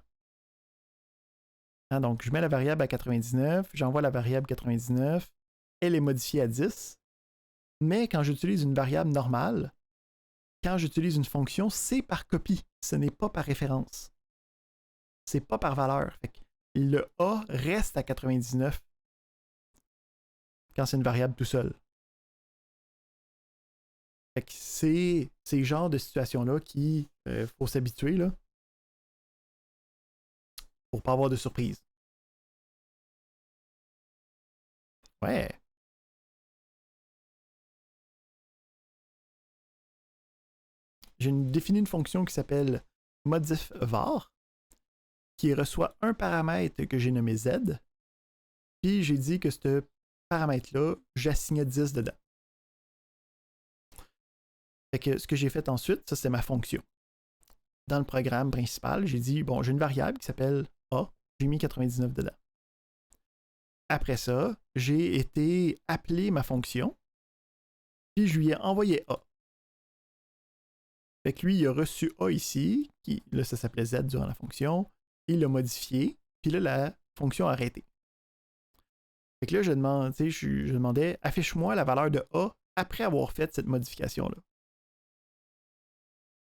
Speaker 1: Hein, donc, je mets la variable à 99, j'envoie la variable 99, elle est modifiée à 10. Mais quand j'utilise une variable normale, quand j'utilise une fonction, c'est par copie, ce n'est pas par référence. C'est pas par valeur. Fait que le A reste à 99 quand c'est une variable tout seul. Fait que c'est ces genres de situations-là qu'il faut s'habituer là, pour pas avoir de surprise. Ouais. J'ai défini une fonction qui s'appelle modif var, qui reçoit un paramètre que j'ai nommé z, puis j'ai dit que ce paramètre-là, j'assignais 10 dedans. Fait que ce que j'ai fait ensuite, ça c'est ma fonction. Dans le programme principal, j'ai dit, bon, j'ai une variable qui s'appelle A, j'ai mis 99 dedans. Après ça, j'ai été appeler ma fonction, puis je lui ai envoyé A. Fait que lui, il a reçu A ici, qui, là, ça s'appelait Z durant la fonction, il l'a modifié, puis là, la fonction a arrêté. Fait que là, je demandais, affiche-moi la valeur de A après avoir fait cette modification-là.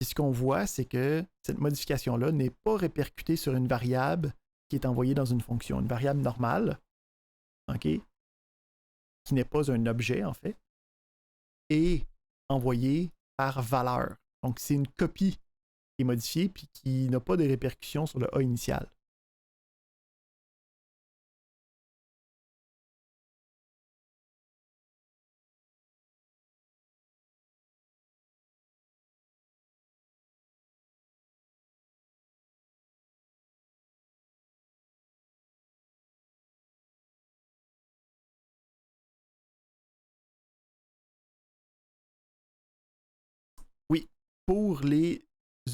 Speaker 1: Et ce qu'on voit, c'est que cette modification-là n'est pas répercutée sur une variable qui est envoyée dans une fonction, une variable normale, OK, qui n'est pas un objet, en fait, et envoyée par valeur. Donc, c'est une copie qui est modifiée puis qui n'a pas de répercussions sur le A initial. Oui, pour les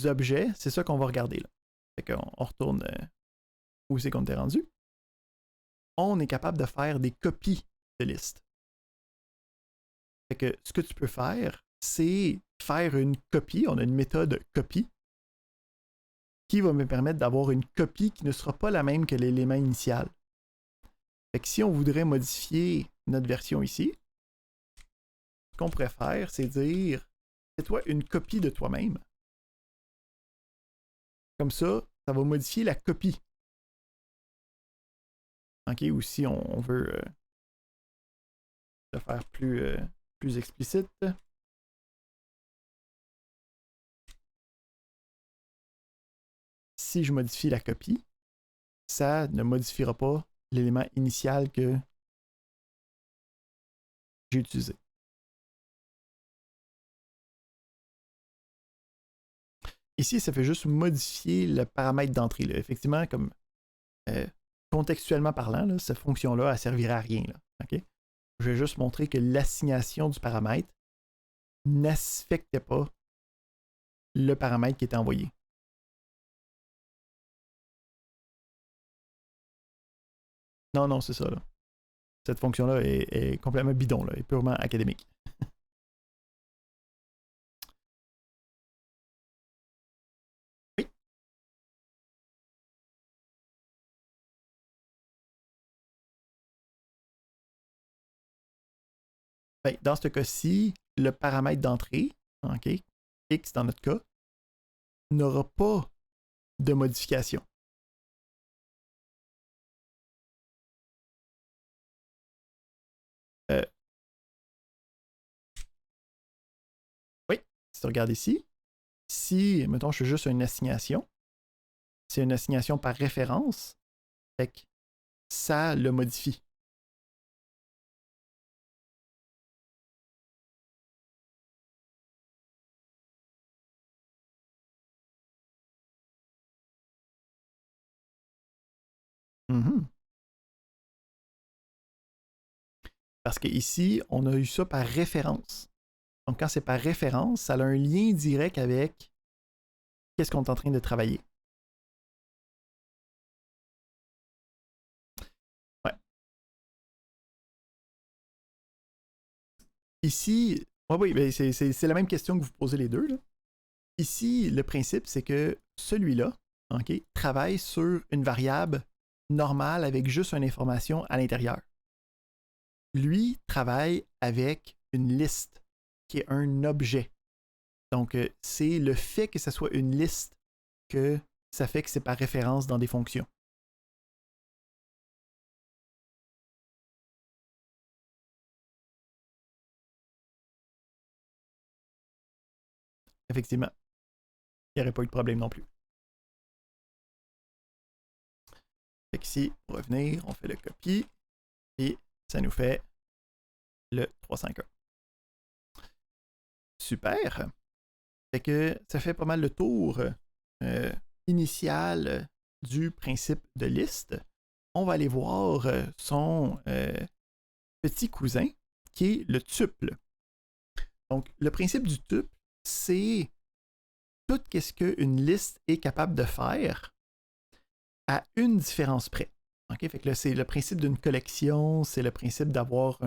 Speaker 1: objets, c'est ça qu'on va regarder là. Fait qu'on retourne où c'est qu'on était rendu. On est capable de faire des copies de listes. Fait que ce que tu peux faire, c'est faire une copie. On a une méthode copie qui va me permettre d'avoir une copie qui ne sera pas la même que l'élément initial. Fait que si on voudrait modifier notre version ici, ce qu'on pourrait faire, c'est dire fais-toi une copie de toi-même. Comme ça va modifier la copie. OK, ou si on veut le faire plus explicite. Si je modifie la copie, ça ne modifiera pas l'élément initial que j'ai utilisé. Ici, ça fait juste modifier le paramètre d'entrée. Effectivement, comme contextuellement parlant, là, cette fonction-là, elle ne servirait à rien. Là, okay? Je vais juste montrer que l'assignation du paramètre n'affectait pas le paramètre qui était envoyé. Non, non, c'est ça. Là. Cette fonction-là est complètement bidon, là, est purement académique. Oui. Ben, dans ce cas-ci, le paramètre d'entrée, okay, X dans notre cas, n'aura pas de modification. Si tu regardes ici, si, mettons, je fais juste une assignation, c'est une assignation par référence, fait que ça le modifie. Mhm. Parce qu'ici, on a eu ça par référence. Donc, quand c'est par référence, ça a un lien direct avec qu'est-ce qu'on est en train de travailler. Ouais. Ici, oui, ben c'est la même question que vous posez les deux, là. Ici, le principe, c'est que celui-là, OK, travaille sur une variable normale avec juste une information à l'intérieur. Lui travaille avec une liste qui est un objet. Donc, c'est le fait que ce soit une liste que ça fait que c'est par référence dans des fonctions. Effectivement, il n'y aurait pas eu de problème non plus. Fait qu'ici, pour revenir, on fait le copie et ça nous fait le 351. Super. Fait que ça fait pas mal le tour initial du principe de liste. On va aller voir son petit cousin qui est le tuple. Donc, le principe du tuple, c'est tout ce qu'une liste est capable de faire à une différence près. Okay? Fait que là, c'est le principe d'une collection, c'est le principe d'avoir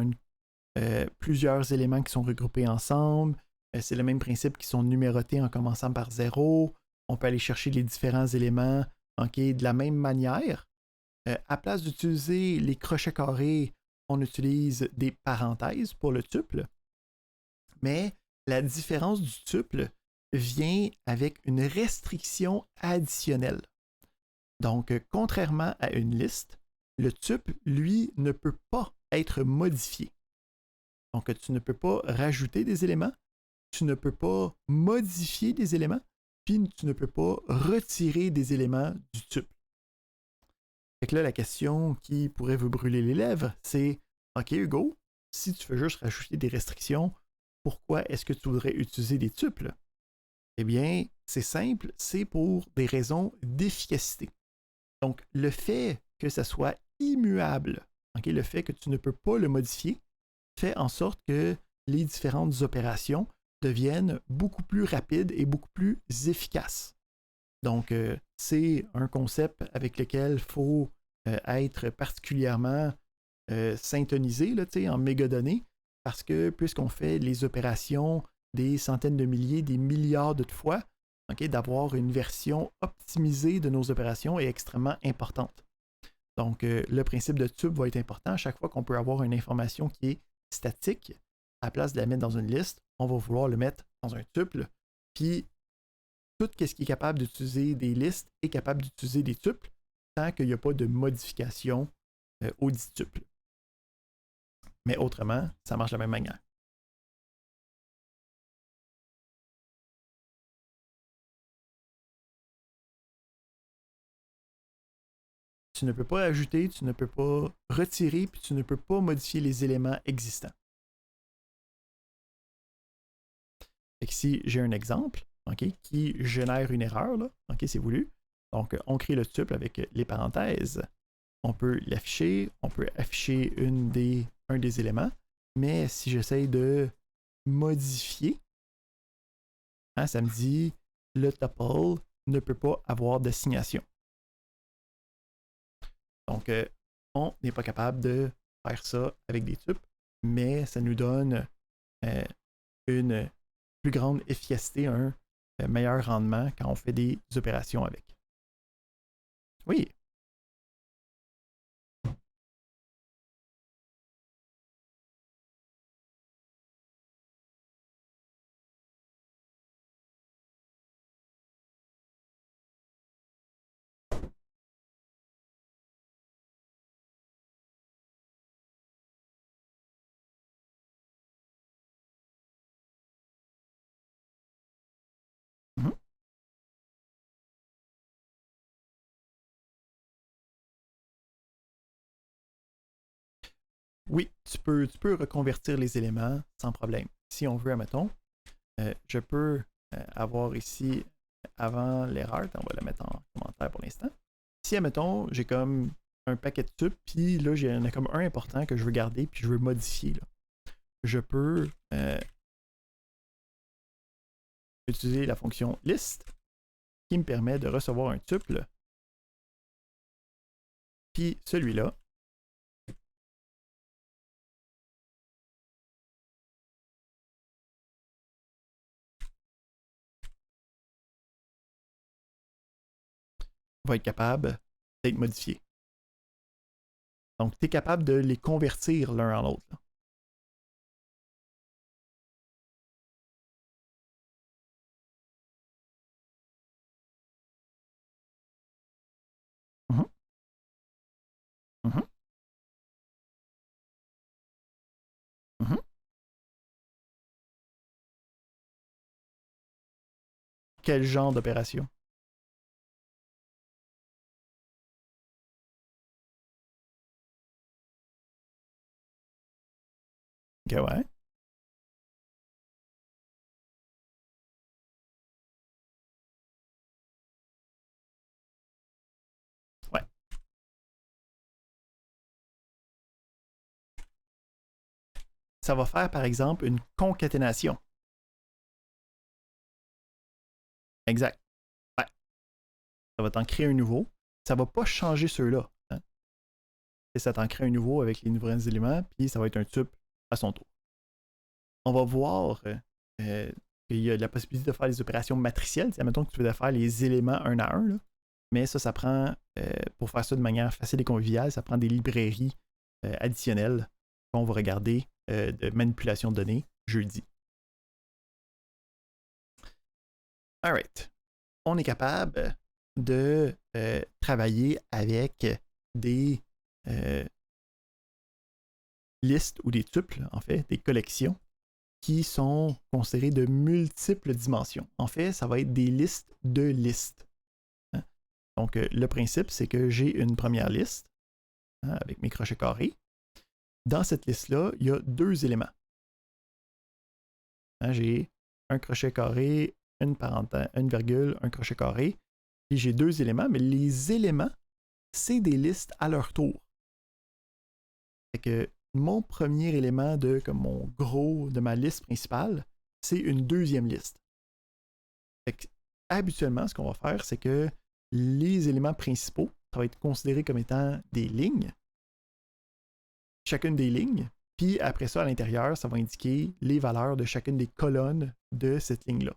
Speaker 1: plusieurs éléments qui sont regroupés ensemble. C'est le même principe qui sont numérotés en commençant par 0. On peut aller chercher les différents éléments de la même manière. À place d'utiliser les crochets carrés, on utilise des parenthèses pour le tuple. Mais la différence du tuple vient avec une restriction additionnelle. Donc, contrairement à une liste, le tuple, lui, ne peut pas être modifié. Donc, tu ne peux pas rajouter des éléments, tu ne peux pas modifier des éléments, puis tu ne peux pas retirer des éléments du tuple. Fait que là, la question qui pourrait vous brûler les lèvres, c'est OK, Hugo, si tu veux juste rajouter des restrictions, pourquoi est-ce que tu voudrais utiliser des tuples? Eh bien, c'est simple, c'est pour des raisons d'efficacité. Donc, le fait que ça soit immuable, okay, le fait que tu ne peux pas le modifier, fait en sorte que les différentes opérations deviennent beaucoup plus rapides et beaucoup plus efficaces. Donc, c'est un concept avec lequel il faut être particulièrement syntonisé là, en mégadonnées, parce que puisqu'on fait les opérations des centaines de milliers, des milliards de fois, okay, d'avoir une version optimisée de nos opérations est extrêmement importante. Donc, le principe de tube va être important. À chaque fois qu'on peut avoir une information qui est statique, à la place de la mettre dans une liste, on va vouloir le mettre dans un tuple. Puis, tout ce qui est capable d'utiliser des listes est capable d'utiliser des tuples tant qu'il n'y a pas de modification au dit tuple. Mais autrement, ça marche de la même manière. Tu ne peux pas ajouter, tu ne peux pas retirer, puis tu ne peux pas modifier les éléments existants. Fait que si j'ai un exemple qui génère une erreur, là, c'est voulu. Donc, on crée le tuple avec les parenthèses. On peut l'afficher, on peut afficher un des éléments, mais si j'essaye de modifier, hein, ça me dit le tuple ne peut pas avoir d'assignation. Donc, on n'est pas capable de faire ça avec des tuples, mais ça nous donne une plus grande efficacité, un meilleur rendement quand on fait des opérations avec. Oui, oui, tu peux reconvertir les éléments sans problème. Si on veut, admettons, je peux avoir ici, avant l'erreur, on va la mettre en commentaire pour l'instant. Si, admettons, j'ai comme un paquet de tubes, puis là, j'en ai comme un important que je veux garder, puis je veux modifier. Là. Je peux utiliser la fonction list qui me permet de recevoir un tuple. Puis celui-là, va être capable d'être modifié. Donc, tu es capable de les convertir l'un en l'autre. Mhm. Mhm. Mhm. Quel genre d'opération? Ok, ouais. Ouais. Ça va faire, par exemple, une concaténation. Exact. Ouais. Ça va t'en créer un nouveau. Ça va pas changer ceux-là. Hein. Et ça t'en crée un nouveau avec les nouveaux éléments, puis ça va être un tuple à son tour. On va voir qu'il y a la possibilité de faire des opérations matricielles. Mettons que tu veux faire les éléments un à un, là. Mais ça prend, pour faire ça de manière facile et conviviale, ça prend des librairies additionnelles qu'on va regarder de manipulation de données jeudi. Alright. On est capable de travailler avec des listes ou des tuples, en fait, des collections qui sont considérées de multiples dimensions. En fait, ça va être des listes de listes. Hein? Donc, le principe, c'est que j'ai une première liste hein, avec mes crochets carrés. Dans cette liste-là, il y a deux éléments. Hein, j'ai un crochet carré, une parenthèse, une virgule, un crochet carré. Puis j'ai deux éléments, mais les éléments, c'est des listes à leur tour. Fait que mon premier élément de comme mon gros de ma liste principale, c'est une deuxième liste. Fait que, habituellement, ce qu'on va faire, c'est que les éléments principaux, ça va être considéré comme étant des lignes. Chacune des lignes. Puis après ça, à l'intérieur, ça va indiquer les valeurs de chacune des colonnes de cette ligne-là.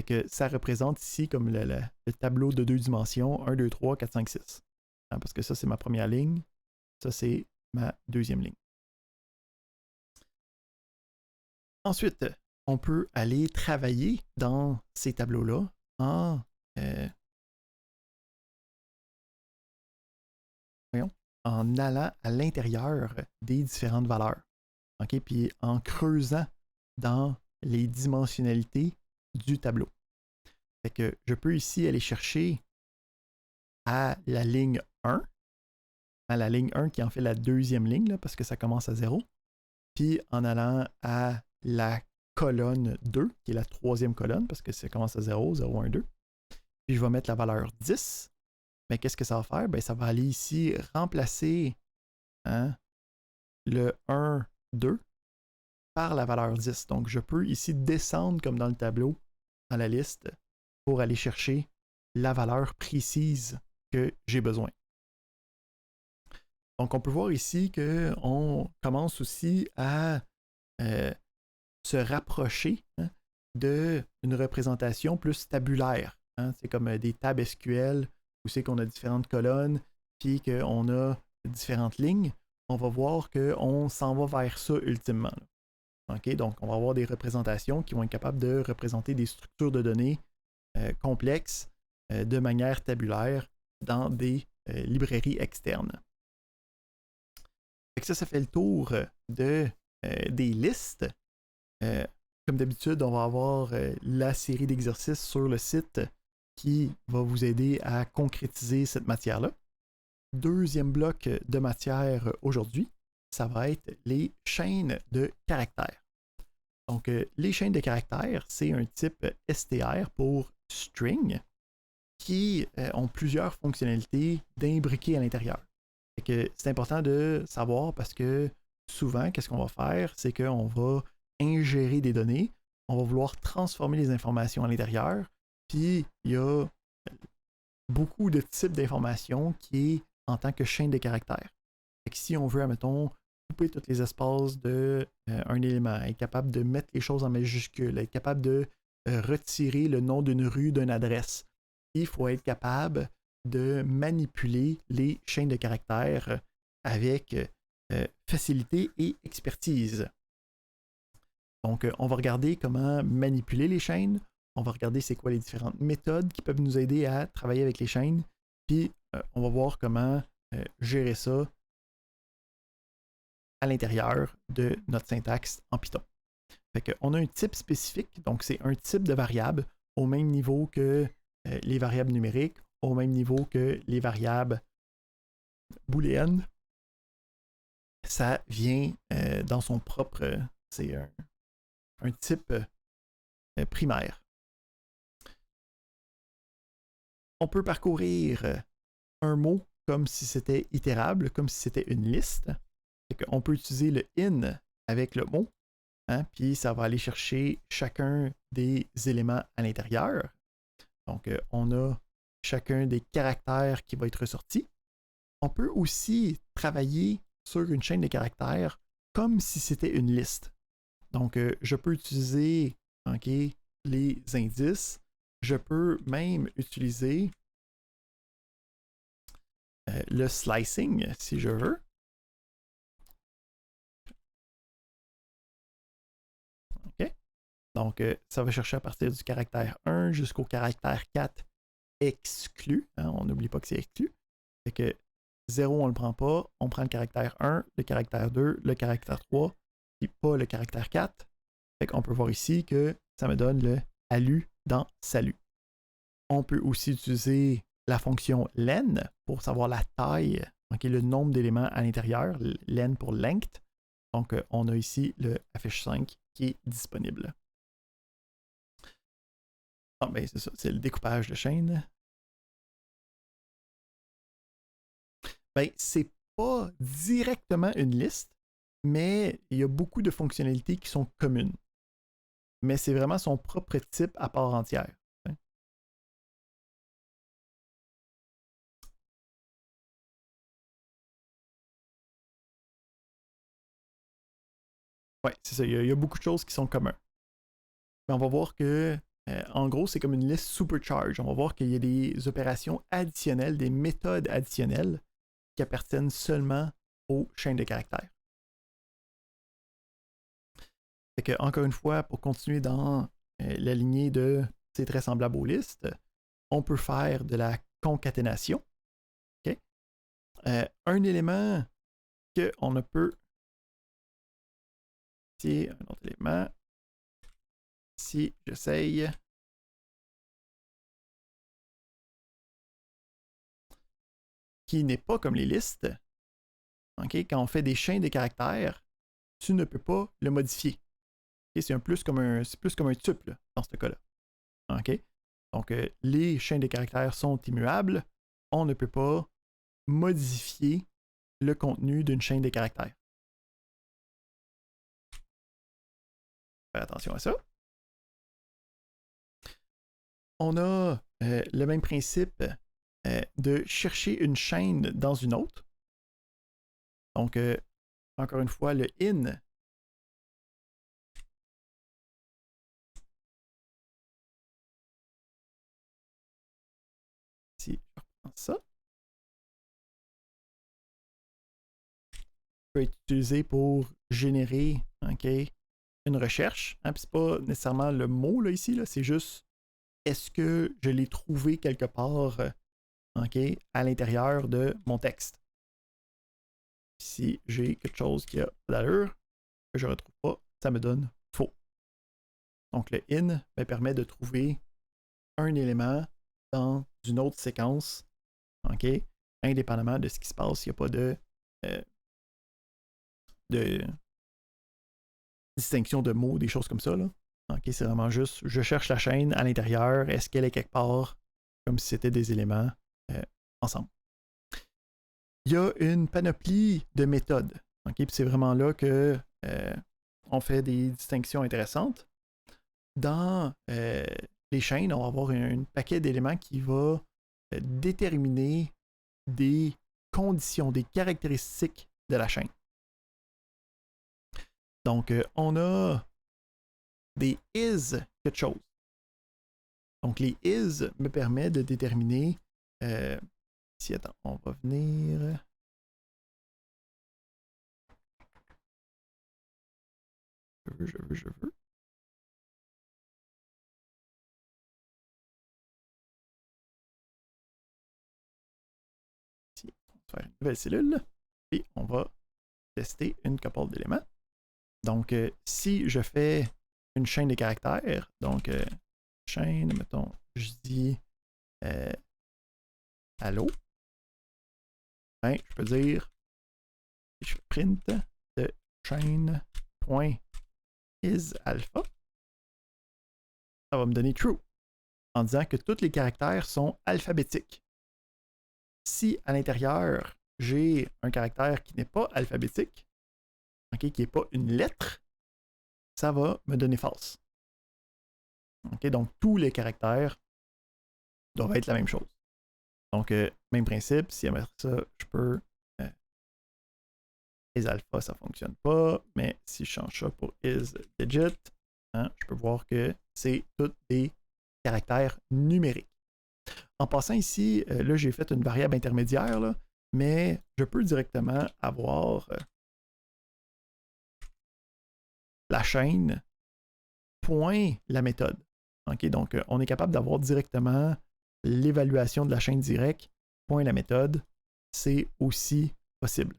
Speaker 1: Fait que ça représente ici comme le tableau de deux dimensions, 1, 2, 3, 4, 5, 6. Hein, parce que ça, c'est ma première ligne. Ça, c'est ma deuxième ligne. Ensuite, on peut aller travailler dans ces tableaux-là en, en allant à l'intérieur des différentes valeurs. Okay? Puis en creusant dans les dimensionnalités du tableau. Fait que je peux ici aller chercher à la ligne 1, à la ligne 1 qui en fait la deuxième ligne, là, parce que ça commence à 0. Puis en allant à la colonne 2, qui est la troisième colonne, parce que ça commence à 0, 0, 1, 2. Puis je vais mettre la valeur 10. Mais qu'est-ce que ça va faire? Ben, ça va aller ici remplacer hein, le 1, 2 par la valeur 10. Donc je peux ici descendre comme dans le tableau, dans la liste, pour aller chercher la valeur précise que j'ai besoin. Donc on peut voir ici qu'on commence aussi à se rapprocher hein, d'une représentation plus tabulaire. Hein. C'est comme des tables SQL où c'est qu'on a différentes colonnes, puis qu'on a différentes lignes. On va voir qu'on s'en va vers ça ultimement. Okay? Donc, on va avoir des représentations qui vont être capables de représenter des structures de données complexes de manière tabulaire dans des librairies externes. Ça fait le tour des listes. Comme d'habitude, on va avoir la série d'exercices sur le site qui va vous aider à concrétiser cette matière-là. Deuxième bloc de matière aujourd'hui, ça va être les chaînes de caractères. Donc, les chaînes de caractères, c'est un type str pour string qui ont plusieurs fonctionnalités d'imbriquer à l'intérieur. C'est important de savoir parce que souvent, qu'est-ce qu'on va faire? C'est qu'on va ingérer des données, on va vouloir transformer les informations à l'intérieur, puis il y a beaucoup de types d'informations qui est en tant que chaîne de caractères. Si on veut, admettons, couper tous les espaces de un élément, être capable de mettre les choses en majuscules, être capable de retirer le nom d'une rue d'une adresse, il faut être capable de manipuler les chaînes de caractères avec facilité et expertise. Donc, on va regarder comment manipuler les chaînes, on va regarder c'est quoi les différentes méthodes qui peuvent nous aider à travailler avec les chaînes, puis on va voir comment gérer ça à l'intérieur de notre syntaxe en Python. Fait qu'on a un type spécifique, donc c'est un type de variable au même niveau que les variables numériques, au même niveau que les variables booléennes. Ça vient dans son propre, c'est un type primaire. On peut parcourir un mot comme si c'était itérable, comme si c'était une liste. On peut utiliser le in avec le mot, hein, puis ça va aller chercher chacun des éléments à l'intérieur. Donc, on a chacun des caractères qui va être ressorti. On peut aussi travailler sur une chaîne de caractères comme si c'était une liste. Donc, je peux utiliser les indices. Je peux même utiliser le slicing si je veux. OK? Donc, ça va chercher à partir du caractère 1 jusqu'au caractère 4 exclu. Hein, on n'oublie pas que c'est exclu. Fait que 0, on ne le prend pas. On prend le caractère 1, le caractère 2, le caractère 3, puis pas le caractère 4. Fait qu'on peut voir ici que ça me donne le alu dans salut. On peut aussi utiliser la fonction len pour savoir la taille, le nombre d'éléments à l'intérieur, len pour length. Donc, on a ici le affiche 5 qui est disponible. Ah, ben c'est ça, c'est le découpage de chaîne. Ben, c'est pas directement une liste, mais il y a beaucoup de fonctionnalités qui sont communes. Mais c'est vraiment son propre type à part entière. Oui, c'est ça. Il y a beaucoup de choses qui sont communes. Mais on va voir que, en gros, c'est comme une liste supercharge. On va voir qu'il y a des opérations additionnelles, des méthodes additionnelles qui appartiennent seulement aux chaînes de caractères. Fait que, encore une fois, pour continuer dans la lignée de c'est très semblable aux listes, on peut faire de la concaténation. Okay? Un élément qu'on ne peut. C'est un autre élément. Si j'essaye. Qui n'est pas comme les listes. Okay? Quand on fait des chaînes de caractères, tu ne peux pas le modifier. Okay? C'est plus comme un tuple dans ce cas-là. Okay? Donc, les chaînes de caractères sont immuables. On ne peut pas modifier le contenu d'une chaîne de caractères. Faire attention à ça. On a le même principe de chercher une chaîne dans une autre. Donc, encore une fois, le in. Si je reprends ça, peut être utilisé pour générer une recherche. Hein, c'est pas nécessairement le mot là, ici, là, c'est juste est-ce que je l'ai trouvé quelque part à l'intérieur de mon texte. Si j'ai quelque chose qui a d'allure, que je ne retrouve pas, ça me donne faux. Donc le in me permet de trouver un élément dans une autre séquence, indépendamment de ce qui se passe. Il n'y a pas de de distinction de mots, des choses comme ça, là. OK, c'est vraiment juste, je cherche la chaîne à l'intérieur, est-ce qu'elle est quelque part, comme si c'était des éléments ensemble. Il y a une panoplie de méthodes. OK, puis c'est vraiment là que on fait des distinctions intéressantes. Dans les chaînes, on va avoir un paquet d'éléments qui va déterminer des conditions, des caractéristiques de la chaîne. Donc, on a des is quelque chose. Donc, les is me permettent de déterminer. Ici, attends, on va venir. Je veux. Ici, on va faire une nouvelle cellule. Et on va tester une couple d'éléments. Donc, si je fais une chaîne de caractères, donc chaîne, mettons, je dis allô, ben, je peux dire, je print de chaîne.isAlpha, ça va me donner true, en disant que tous les caractères sont alphabétiques. Si à l'intérieur, j'ai un caractère qui n'est pas alphabétique, okay, qui n'est pas une lettre, ça va me donner false. Okay, donc, tous les caractères doivent être la même chose. Donc, même principe, si après ça, je peux isAlpha, ça ne fonctionne pas, mais si je change ça pour isDigit, hein, je peux voir que c'est tous des caractères numériques. En passant ici, là, j'ai fait une variable intermédiaire, là, mais je peux directement avoir la chaîne point la méthode. Okay, donc, on est capable d'avoir directement l'évaluation de la chaîne directe, point la méthode, c'est aussi possible.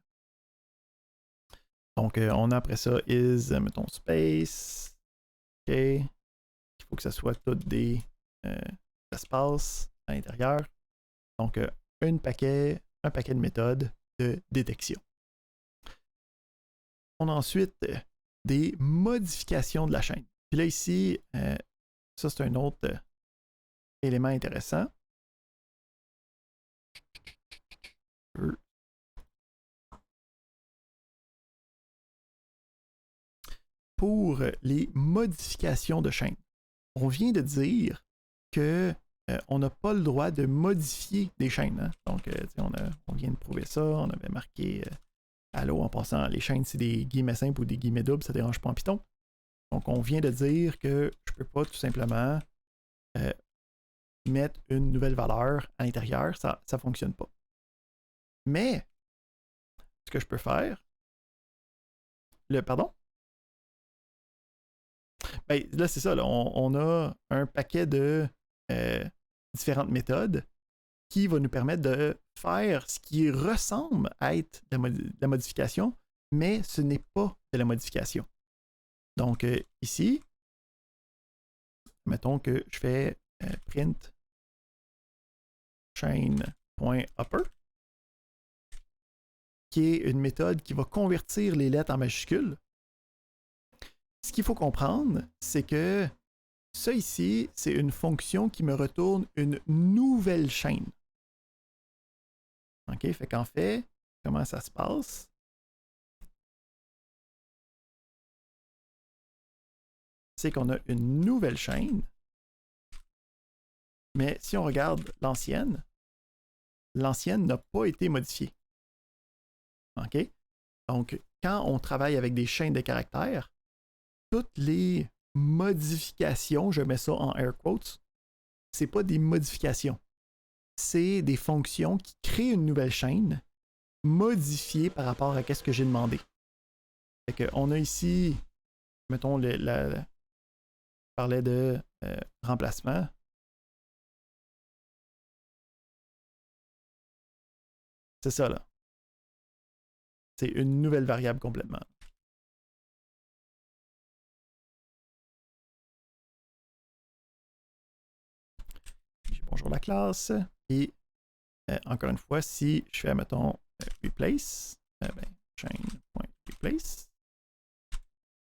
Speaker 1: Donc, on a après ça is, mettons, space. OK. Il faut que ça soit tout des espaces à l'intérieur. Donc, un paquet de méthodes de détection. On a ensuite des modifications de la chaîne. Puis là, ici, ça, c'est un autre élément intéressant. Pour les modifications de chaîne, on vient de dire que on n'a pas le droit de modifier des chaînes. Hein? Donc, on vient de prouver ça. On avait marqué allô en passant. Les chaînes, c'est des guillemets simples ou des guillemets doubles, ça ne dérange pas en Python. Donc, on vient de dire que je ne peux pas tout simplement mettre une nouvelle valeur à l'intérieur. Ça ne fonctionne pas. Mais, ce que je peux faire, pardon? Ben, là, c'est ça. Là, on a un paquet de différentes méthodes qui va nous permettre de faire ce qui ressemble à être de la modification, mais ce n'est pas de la modification. Donc, ici, mettons que je fais print chain.upper, qui est une méthode qui va convertir les lettres en majuscules. Ce qu'il faut comprendre, c'est que ça ici, c'est une fonction qui me retourne une nouvelle chaîne. OK? Fait qu'en fait, comment ça se passe? C'est qu'on a une nouvelle chaîne, mais si on regarde l'ancienne n'a pas été modifiée. OK? Donc, quand on travaille avec des chaînes de caractères, toutes les modifications, je mets ça en air quotes, c'est pas des modifications. C'est des fonctions qui créent une nouvelle chaîne modifiée par rapport à ce que j'ai demandé. Fait qu'on a ici, mettons, on parlait de remplacement. C'est ça, là. C'est une nouvelle variable complètement. Bonjour la classe. Et encore une fois, si je fais, mettons, replace, chain.replace, replace.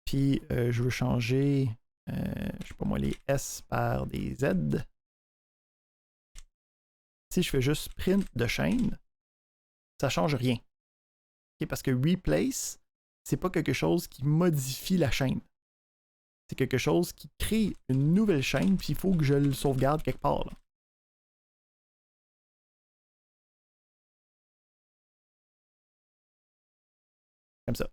Speaker 1: Puis je veux changer, je sais pas moi, les S par des Z. Si je fais juste print de chaîne, ça change rien. Okay, parce que replace, c'est pas quelque chose qui modifie la chaîne. C'est quelque chose qui crée une nouvelle chaîne, puis il faut que je le sauvegarde quelque part, là. Comme ça.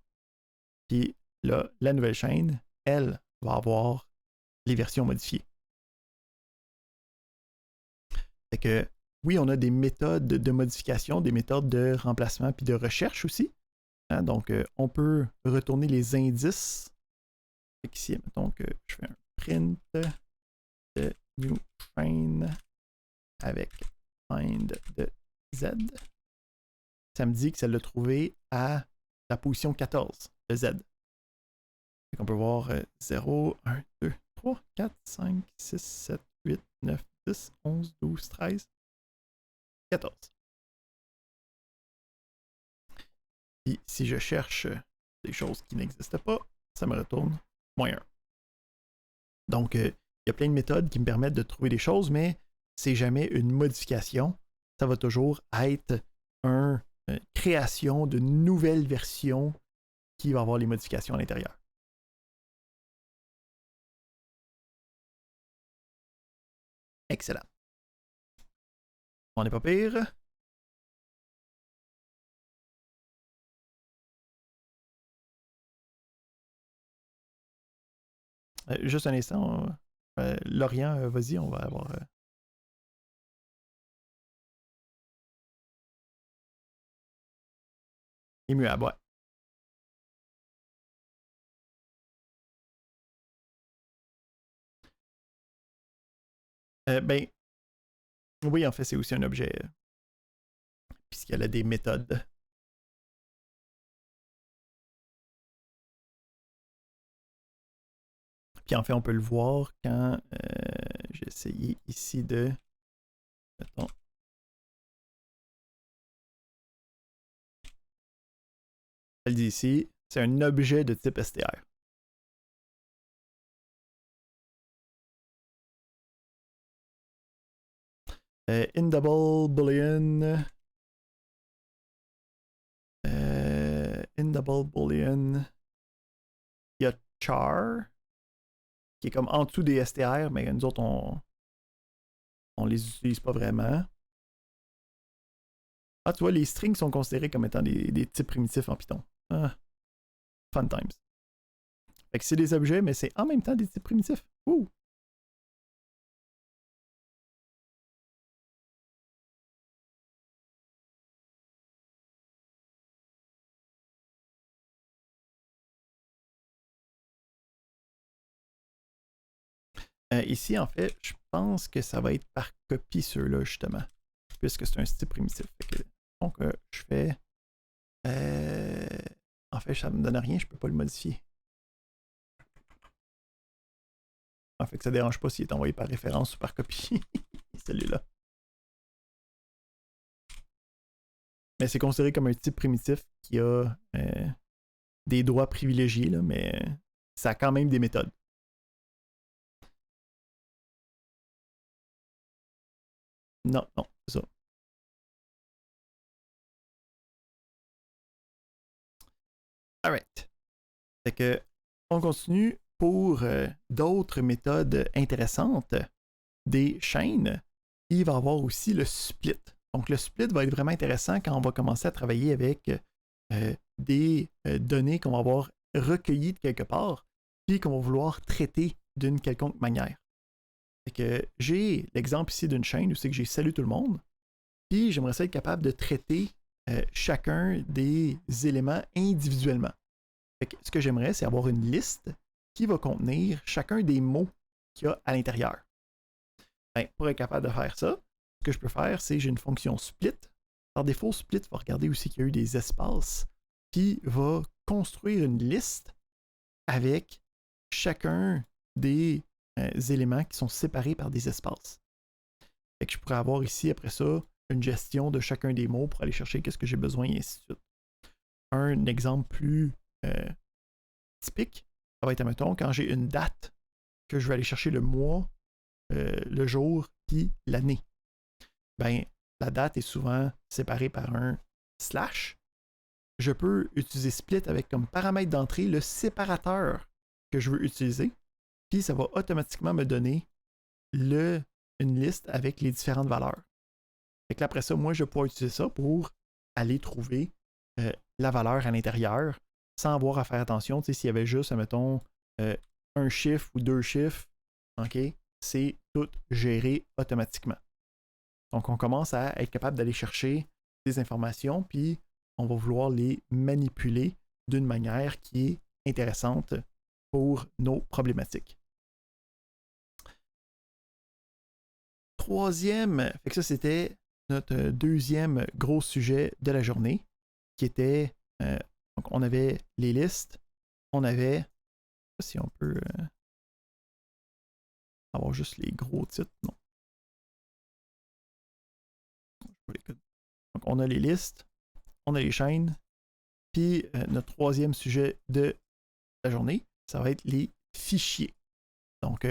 Speaker 1: Puis là, la nouvelle chaîne, elle, va avoir les versions modifiées. Fait que, oui, on a des méthodes de modification, des méthodes de remplacement puis de recherche aussi. Hein, donc, on peut retourner les indices. Fait qu'ici, mettons que je fais un print de new train avec find de Z. Ça me dit que ça l'a trouvé à la position 14 de Z. On peut voir 0, 1, 2, 3, 4, 5, 6, 7, 8, 9, 10, 11, 12, 13, 14. Puis si je cherche des choses qui n'existent pas, ça me retourne moins 1. Donc, il y a plein de méthodes qui me permettent de trouver des choses, mais c'est jamais une modification. Ça va toujours être une création de nouvelles versions qui va avoir les modifications à l'intérieur. Excellent. On n'est pas pire. Juste un instant. Lorient, vas-y, on va avoir... Immuable, ouais. Ben, oui, en fait, c'est aussi un objet, puisqu'elle a des méthodes. Puis en fait, on peut le voir quand j'ai essayé ici de... Mettons, elle dit ici, c'est un objet de type str. In double boolean. In double boolean. Il y a char, qui est comme en dessous des str, mais nous autres, on les utilise pas vraiment. Ah, tu vois, les strings sont considérés comme étant des types primitifs en Python. Ah, fun times. Fait que c'est des objets, mais c'est en même temps des types primitifs. Ouh! Ici, en fait, je pense que ça va être par copie ceux-là, justement, puisque c'est un type primitif. Donc, je fais... en fait, ça ne me donne rien, je ne peux pas le modifier. En fait, ça ne dérange pas s'il est envoyé par référence ou par copie. Celui-là. Mais c'est considéré comme un type primitif qui a des droits privilégiés, là, mais ça a quand même des méthodes. Non, non, c'est ça. Alright. Fait que on continue pour d'autres méthodes intéressantes des chaînes. Il va y avoir aussi le split. Donc le split va être vraiment intéressant quand on va commencer à travailler avec des données qu'on va avoir recueillies de quelque part, puis qu'on va vouloir traiter d'une quelconque manière. Fait que j'ai l'exemple ici d'une chaîne où c'est que j'ai salut tout le monde, puis j'aimerais ça être capable de traiter chacun des éléments individuellement. Fait que ce que j'aimerais, c'est avoir une liste qui va contenir chacun des mots qu'il y a à l'intérieur. Ben, pour être capable de faire ça, ce que je peux faire, c'est j'ai une fonction split. Par défaut, split va regarder aussi qu'il y a eu des espaces, puis va construire une liste avec chacun des éléments qui sont séparés par des espaces. Fait que je pourrais avoir ici, après ça, une gestion de chacun des mots pour aller chercher qu'est-ce que j'ai besoin et ainsi de suite. Un exemple plus typique, ça va être, admettons, quand j'ai une date, que je vais aller chercher le mois, le jour, puis l'année. Ben, la date est souvent séparée par un slash. Je peux utiliser split avec comme paramètre d'entrée le séparateur que je veux utiliser, puis ça va automatiquement me donner une liste avec les différentes valeurs. Fait que là, après ça, moi, je vais pouvoir utiliser ça pour aller trouver la valeur à l'intérieur sans avoir à faire attention. Tu sais, s'il y avait juste, mettons, un chiffre ou deux chiffres, OK, c'est tout géré automatiquement. Donc, on commence à être capable d'aller chercher des informations, puis on va vouloir les manipuler d'une manière qui est intéressante pour nos problématiques. Troisième, fait que ça c'était notre deuxième gros sujet de la journée, qui était, donc on avait les listes, on avait, je sais pas si on peut avoir juste les gros titres, non. Donc on a les listes, on a les chaînes, puis notre troisième sujet de la journée, ça va être les fichiers. Donc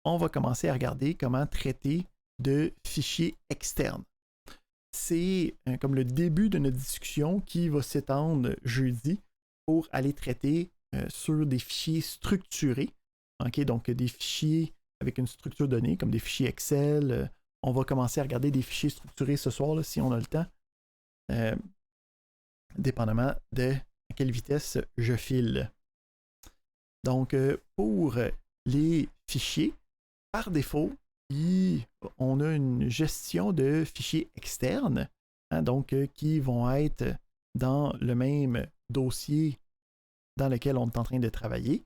Speaker 1: on va commencer à regarder comment traiter de fichiers externes. C'est comme le début de notre discussion qui va s'étendre jeudi pour aller traiter sur des fichiers structurés. Okay? Donc des fichiers avec une structure donnée, comme des fichiers Excel. On va commencer à regarder des fichiers structurés ce soir, là, si on a le temps, dépendamment de à quelle vitesse je file. Donc pour les fichiers, par défaut, on a une gestion de fichiers externes, hein, donc qui vont être dans le même dossier dans lequel on est en train de travailler.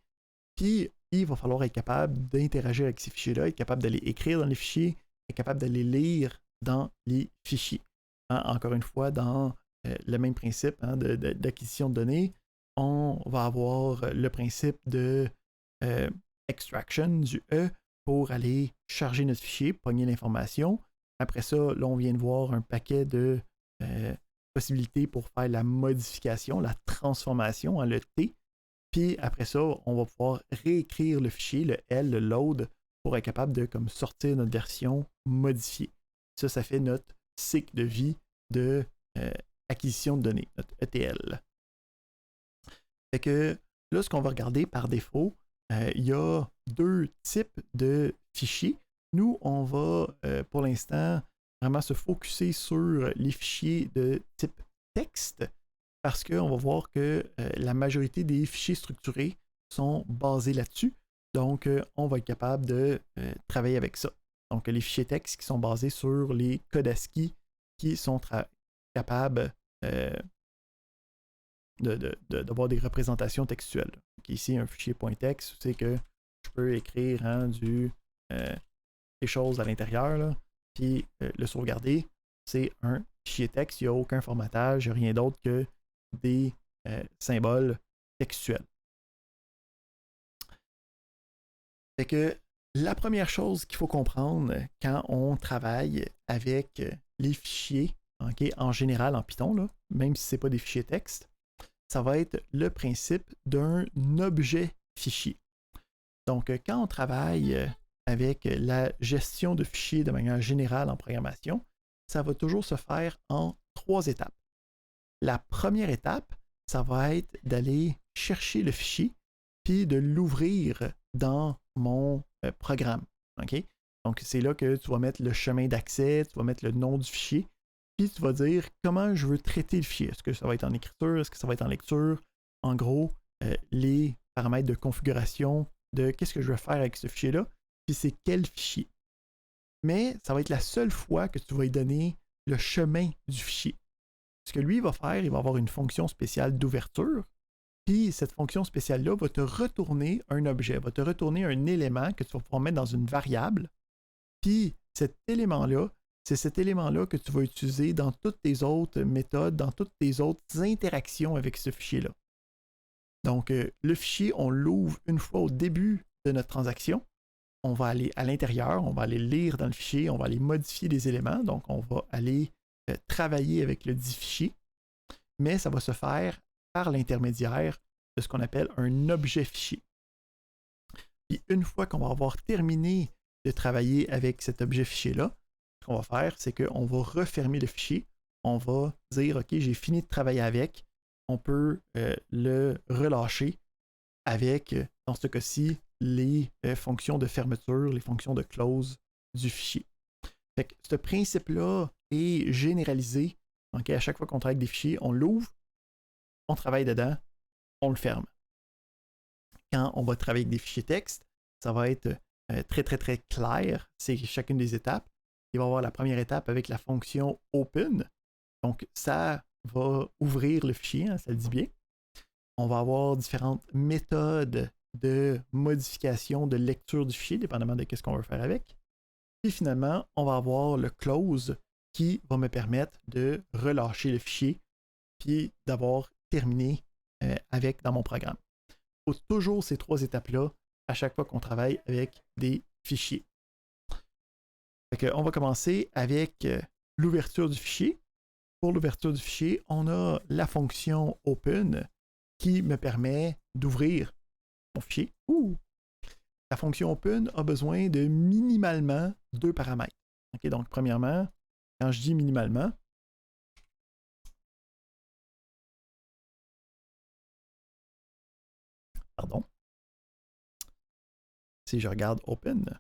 Speaker 1: Puis, il va falloir être capable d'interagir avec ces fichiers-là, être capable d'aller écrire dans les fichiers, être capable d'aller lire dans les fichiers. Hein, encore une fois, dans le même principe d'acquisition de données, on va avoir le principe de extraction du E pour aller charger notre fichier, pogner l'information. Après ça, là, on vient de voir un paquet de possibilités pour faire la modification, la transformation, le T. Puis après ça, on va pouvoir réécrire le fichier, le L, le load, pour être capable de comme, sortir notre version modifiée. Ça fait notre cycle de vie de acquisition de données, notre ETL. Fait que là, ce qu'on va regarder par défaut, il y a deux types de fichiers. Nous, on va pour l'instant vraiment se focusser sur les fichiers de type texte parce qu'on va voir que la majorité des fichiers structurés sont basés là-dessus. Donc, on va être capable de travailler avec ça. Donc, les fichiers texte qui sont basés sur les codes ASCII qui sont capables d'avoir des représentations textuelles. Donc, ici, un fichier .text, c'est que je peux écrire des choses à l'intérieur, là, puis le sauvegarder. C'est un fichier texte, il n'y a aucun formatage, il n'y a rien d'autre que des symboles textuels. Fait que la première chose qu'il faut comprendre quand on travaille avec les fichiers, okay, en général en Python, là, même si ce n'est pas des fichiers texte, ça va être le principe d'un objet fichier. Donc, quand on travaille avec la gestion de fichiers de manière générale en programmation, ça va toujours se faire en 3 étapes. La première étape, ça va être d'aller chercher le fichier puis de l'ouvrir dans mon programme. Okay? Donc, c'est là que tu vas mettre le chemin d'accès, tu vas mettre le nom du fichier, puis tu vas dire comment je veux traiter le fichier. Est-ce que ça va être en écriture? Est-ce que ça va être en lecture? En gros, les paramètres de configuration de qu'est-ce que je veux faire avec ce fichier-là, puis c'est quel fichier. Mais ça va être la seule fois que tu vas lui donner le chemin du fichier. Ce que lui va faire, il va avoir une fonction spéciale d'ouverture, puis cette fonction spéciale-là va te retourner un objet, va te retourner un élément que tu vas pouvoir mettre dans une variable, puis cet élément-là, c'est cet élément-là que tu vas utiliser dans toutes tes autres méthodes, dans toutes tes autres interactions avec ce fichier-là. Donc, le fichier, on l'ouvre une fois au début de notre transaction. On va aller à l'intérieur, on va aller lire dans le fichier, on va aller modifier les éléments. Donc, on va aller travailler avec le dit fichier. Mais ça va se faire par l'intermédiaire de ce qu'on appelle un objet fichier. Puis une fois qu'on va avoir terminé de travailler avec cet objet fichier-là, ce qu'on va faire, c'est qu'on va refermer le fichier. On va dire, OK, j'ai fini de travailler avec. On peut le relâcher avec, dans ce cas-ci, les fonctions de fermeture, les fonctions de close du fichier. Fait que ce principe-là est généralisé. Donc, à chaque fois qu'on travaille avec des fichiers, on l'ouvre, on travaille dedans, on le ferme. Quand on va travailler avec des fichiers texte, ça va être très, très, très clair. C'est chacune des étapes. Il va y avoir la première étape avec la fonction open. Donc, ça va ouvrir le fichier, hein, ça le dit bien. On va avoir différentes méthodes de modification, de lecture du fichier, dépendamment de ce qu'on veut faire avec. Et finalement, on va avoir le close qui va me permettre de relâcher le fichier puis d'avoir terminé avec dans mon programme. Il faut toujours ces trois étapes-là à chaque fois qu'on travaille avec des fichiers. On va commencer avec l'ouverture du fichier. Pour l'ouverture du fichier, on a la fonction open qui me permet d'ouvrir mon fichier. La fonction open a besoin de minimalement 2 paramètres. Okay, donc, premièrement, quand je dis minimalement, pardon, si je regarde open,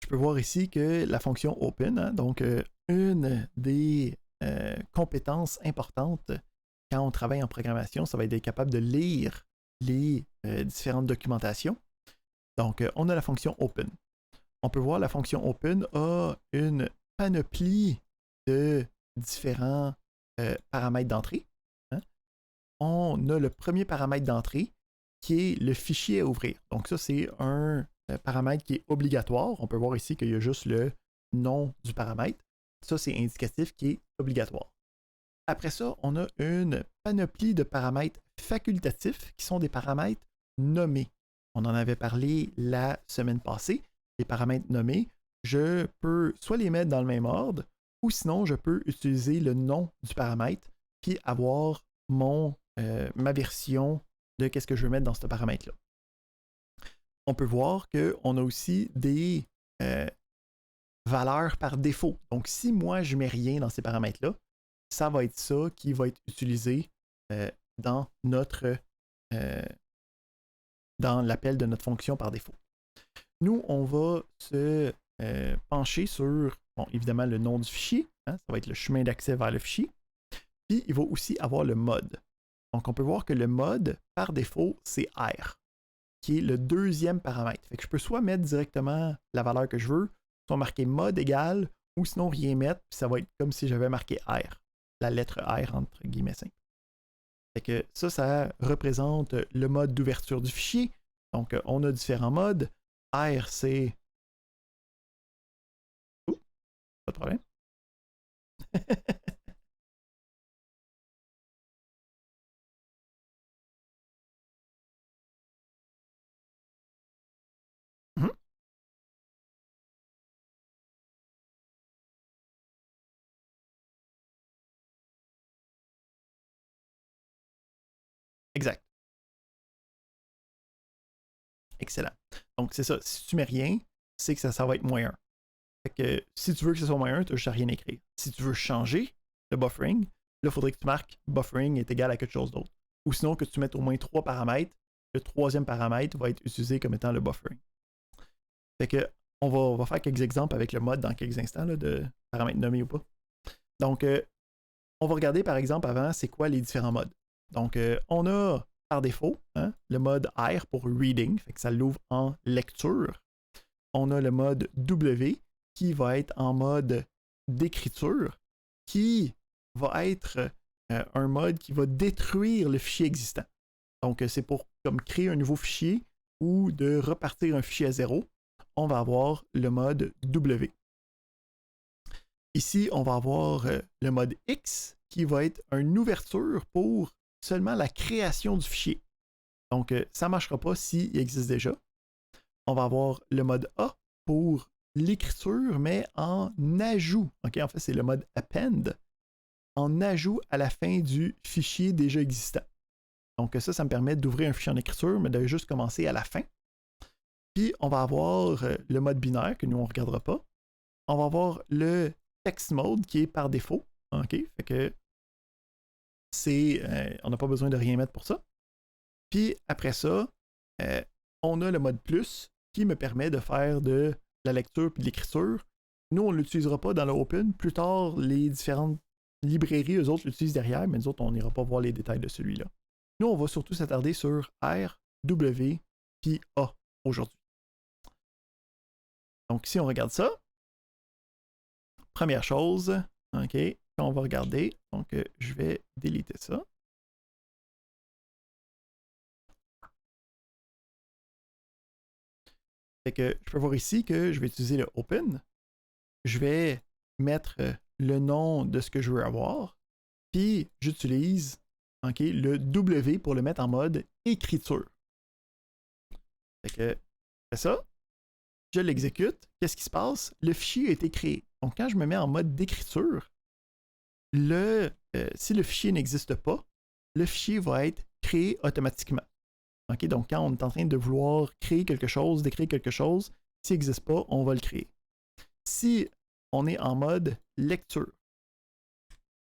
Speaker 1: je peux voir ici que la fonction open, hein, donc une des compétences importantes quand on travaille en programmation, ça va être d'être capable de lire les différentes documentations. Donc, on a la fonction open. On peut voir la fonction open a une panoplie de différents paramètres d'entrée. Hein. On a le premier paramètre d'entrée qui est le fichier à ouvrir. Donc ça, c'est un paramètre qui est obligatoire. On peut voir ici qu'il y a juste le nom du paramètre. Ça, c'est indicatif qui est obligatoire. Après ça, on a une panoplie de paramètres facultatifs qui sont des paramètres nommés. On en avait parlé la semaine passée. Les paramètres nommés, je peux soit les mettre dans le même ordre ou sinon je peux utiliser le nom du paramètre puis avoir ma version de qu'est-ce que je veux mettre dans ce paramètre-là. On peut voir qu'on a aussi des valeurs par défaut. Donc, si moi, je ne mets rien dans ces paramètres-là, ça va être ça qui va être utilisé dans l'appel de notre fonction par défaut. Nous, on va se pencher sur, bon, évidemment, le nom du fichier. Hein, ça va être le chemin d'accès vers le fichier. Puis, il va aussi avoir le mode. Donc, on peut voir que le mode, par défaut, c'est R, qui est le deuxième paramètre. Fait que je peux soit mettre directement la valeur que je veux, soit marquer mode égal, ou sinon rien mettre, puis ça va être comme si j'avais marqué R, la lettre R entre guillemets simple. Fait que ça représente le mode d'ouverture du fichier. Donc, on a différents modes. R, c'est... pas de problème. Exact. Excellent. Donc, c'est ça. Si tu mets rien, c'est que ça va être moins 1. Fait que si tu veux que ce soit moins 1, tu n'as juste rien écrire. Si tu veux changer le buffering, là, il faudrait que tu marques buffering est égal à quelque chose d'autre. Ou sinon que tu mettes au moins 3 paramètres. Le troisième paramètre va être utilisé comme étant le buffering. Fait que on va faire quelques exemples avec le mode dans quelques instants là, de paramètres nommés ou pas. Donc, on va regarder par exemple avant c'est quoi les différents modes. Donc, on a par défaut hein, le mode R pour reading, fait que ça l'ouvre en lecture. On a le mode W qui va être en mode d'écriture, qui va être un mode qui va détruire le fichier existant. Donc, c'est pour comme créer un nouveau fichier ou de repartir un fichier à zéro. On va avoir le mode W. Ici, on va avoir le mode X qui va être une ouverture pour seulement la création du fichier. Donc, ça ne marchera pas s'il existe déjà. On va avoir le mode A pour l'écriture, mais en ajout. Okay, en fait, c'est le mode Append. en ajout à la fin du fichier déjà existant. Donc ça me permet d'ouvrir un fichier en écriture, mais de juste commencer à la fin. Puis on va avoir le mode binaire, que nous on ne regardera pas. On va avoir le text mode qui est par défaut. OK? Fait que on n'a pas besoin de rien mettre pour ça. Puis après ça, on a le mode plus qui me permet de faire de la lecture et de l'écriture. Nous, on ne l'utilisera pas dans le Open. Plus tard, les différentes librairies, eux autres, l'utilisent derrière, mais nous autres, on n'ira pas voir les détails de celui-là. Nous, on va surtout s'attarder sur R, W, puis A aujourd'hui. Donc, si on regarde ça, première chose, OK, on va regarder. Donc, je vais déliter ça. Fait que je peux voir ici que je vais utiliser le Open. Je vais mettre le nom de ce que je veux avoir. Puis, j'utilise le W pour le mettre en mode écriture. Fait que, je fais ça. Je l'exécute. Qu'est-ce qui se passe? Le fichier a été créé. Donc, quand je me mets en mode d'écriture, si le fichier n'existe pas, le fichier va être créé automatiquement. Okay? Donc, quand on est en train de vouloir créer quelque chose, d'écrire quelque chose, s'il n'existe pas, on va le créer. Si on est en mode lecture,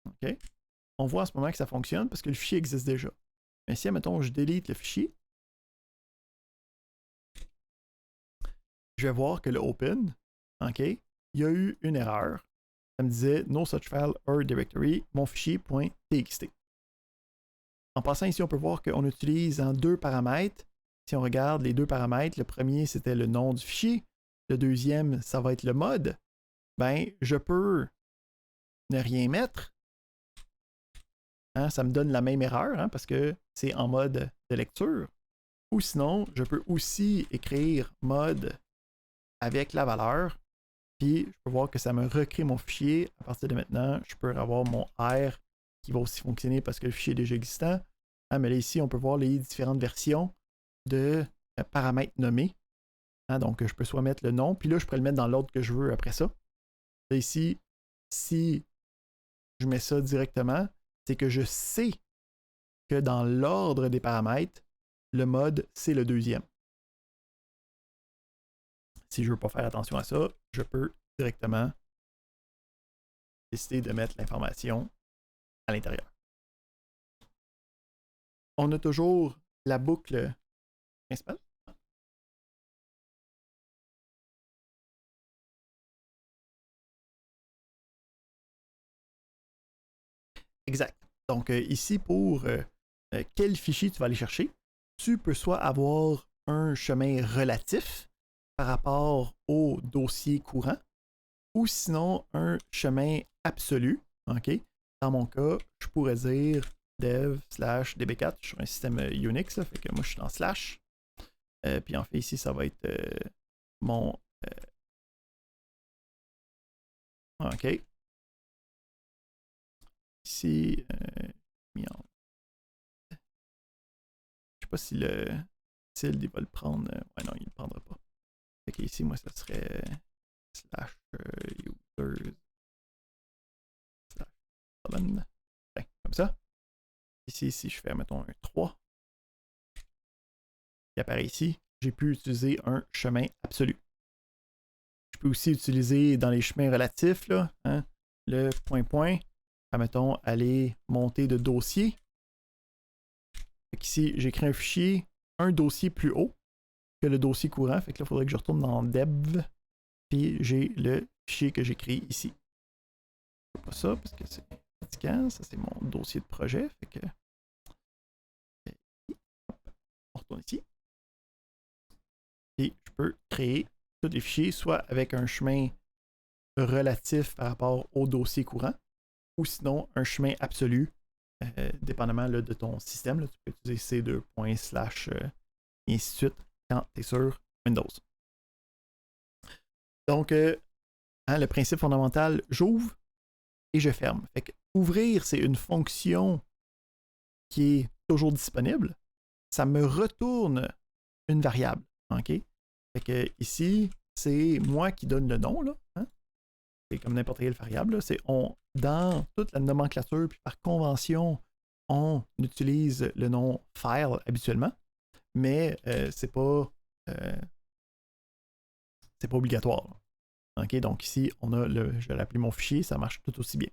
Speaker 1: okay? On voit en ce moment que ça fonctionne parce que le fichier existe déjà. Mais si, admettons, je délite le fichier, je vais voir que le open, OK, il y a eu une erreur. Ça me disait no such file or directory, mon fichier .txt. En passant ici, on peut voir qu'on utilise en deux paramètres. Si on regarde les deux paramètres, le premier c'était le nom du fichier, le deuxième ça va être le mode. Ben, je peux ne rien mettre. Hein, ça me donne la même erreur hein, parce que c'est en mode de lecture. Ou sinon, je peux aussi écrire mode avec la valeur. Puis je peux voir que ça me recrée mon fichier. À partir de maintenant, je peux avoir mon R qui va aussi fonctionner parce que le fichier est déjà existant. Hein, mais là, ici, on peut voir les différentes versions de paramètres nommés. Hein, donc, je peux soit mettre le nom, puis là, je pourrais le mettre dans l'ordre que je veux après ça. Là, ici, si je mets ça directement, c'est que je sais que dans l'ordre des paramètres, le mode, c'est le deuxième. Si je ne veux pas faire attention à ça, je peux directement décider de mettre l'information à l'intérieur. On a toujours la boucle principale. Exact. Donc ici, pour quel fichier tu vas aller chercher, tu peux soit avoir un chemin relatif par rapport au dossier courant, ou sinon un chemin absolu. Okay? Dans mon cas, je pourrais dire dev/db4. Je suis sur un système Unix, là, fait que moi je suis dans slash. Puis en fait, ici, ça va être mon. OK. Ici, je sais pas si le tilde il va le prendre. Ouais, non, il ne le prendra pas. Fait que ici, moi, ça serait slash users slash colon. Ben, comme ça. Ici, si je fais, mettons, un 3 qui apparaît ici, j'ai pu utiliser un chemin absolu. Je peux aussi utiliser dans les chemins relatifs, là, hein, le point, mettons, aller monter de dossier. Ici, j'écris un fichier, un dossier plus haut que le dossier courant. Fait que là, il faudrait que je retourne dans dev. Puis j'ai le fichier que j'écris ici. Je ne fais pas ça parce que c'est fatigant. Ça, c'est mon dossier de projet. Fait que. On retourne ici. Et je peux créer tous les fichiers, soit avec un chemin relatif par rapport au dossier courant, ou sinon un chemin absolu, dépendamment là, de ton système. Là, tu peux utiliser C2 slash et ainsi de suite quand tu es sur Windows. Donc, hein, le principe fondamental, j'ouvre et je ferme. Fait que ouvrir, c'est une fonction qui est toujours disponible. Ça me retourne une variable. OK? Fait que ici, c'est moi qui donne le nom. Là, hein? c'est comme n'importe quelle variable, là, dans toute la nomenclature, puis par convention, on utilise le nom file habituellement, mais c'est pas obligatoire. OK, donc ici, on a je vais l'appeler mon fichier, ça marche tout aussi bien.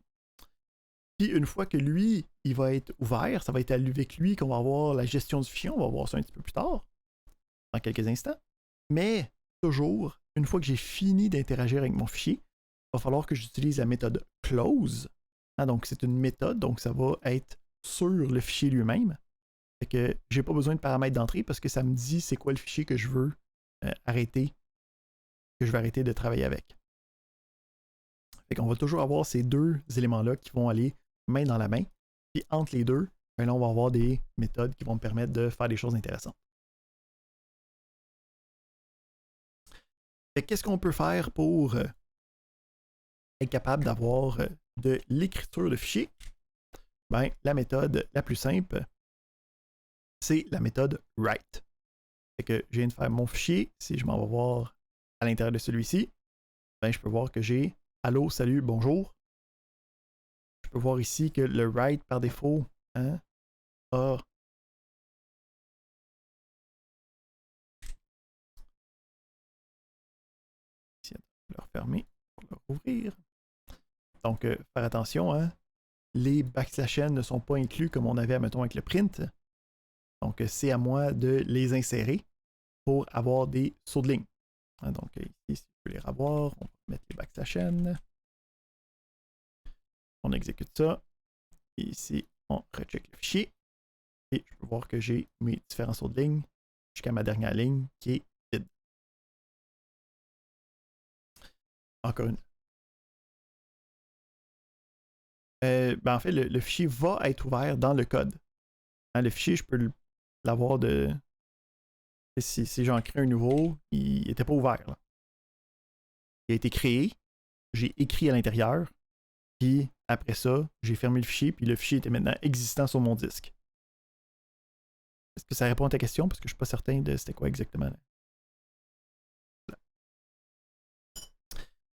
Speaker 1: Puis une fois que lui, il va être ouvert, ça va être avec lui qu'on va avoir la gestion du fichier, on va voir ça un petit peu plus tard, dans quelques instants. Mais toujours, une fois que j'ai fini d'interagir avec mon fichier, il va falloir que j'utilise la méthode close. Hein, donc c'est une méthode, donc ça va être sur le fichier lui-même. Fait que j'ai pas besoin de paramètres d'entrée parce que ça me dit c'est quoi le fichier que je veux arrêter de travailler avec. Fait qu'on va toujours avoir ces deux éléments-là qui vont aller main dans la main. Puis entre les deux, ben là, on va avoir des méthodes qui vont me permettre de faire des choses intéressantes. Fait qu'est-ce qu'on peut faire pour être capable d'avoir de l'écriture de fichiers? Ben, la méthode la plus simple, c'est la méthode write. Fait que je viens de faire mon fichier. Si je m'en vais voir à l'intérieur de celui-ci, ben, je peux voir que j'ai allô, salut, bonjour. Je peux voir ici que le write par défaut a ici, on va le refermer pour le rouvrir. Donc, faire attention, hein, les backslash n ne sont pas inclus comme on avait, mettons, avec le print. Donc, c'est à moi de les insérer pour avoir des sauts de ligne. Hein, donc, ici, si je veux les revoir, on va mettre les backslash n. On exécute ça. Et ici, on recheck le fichier. Et je peux voir que j'ai mes différents sauts de ligne jusqu'à ma dernière ligne qui est vide. Encore une. Ben en fait, le fichier va être ouvert dans le code. Hein, le fichier, je peux l'avoir de. Si j'en crée un nouveau, il n'était pas ouvert. Là. Il a été créé, j'ai écrit à l'intérieur, puis après ça, j'ai fermé le fichier, puis le fichier était maintenant existant sur mon disque. Est-ce que ça répond à ta question? Parce que je ne suis pas certain de c'était quoi exactement.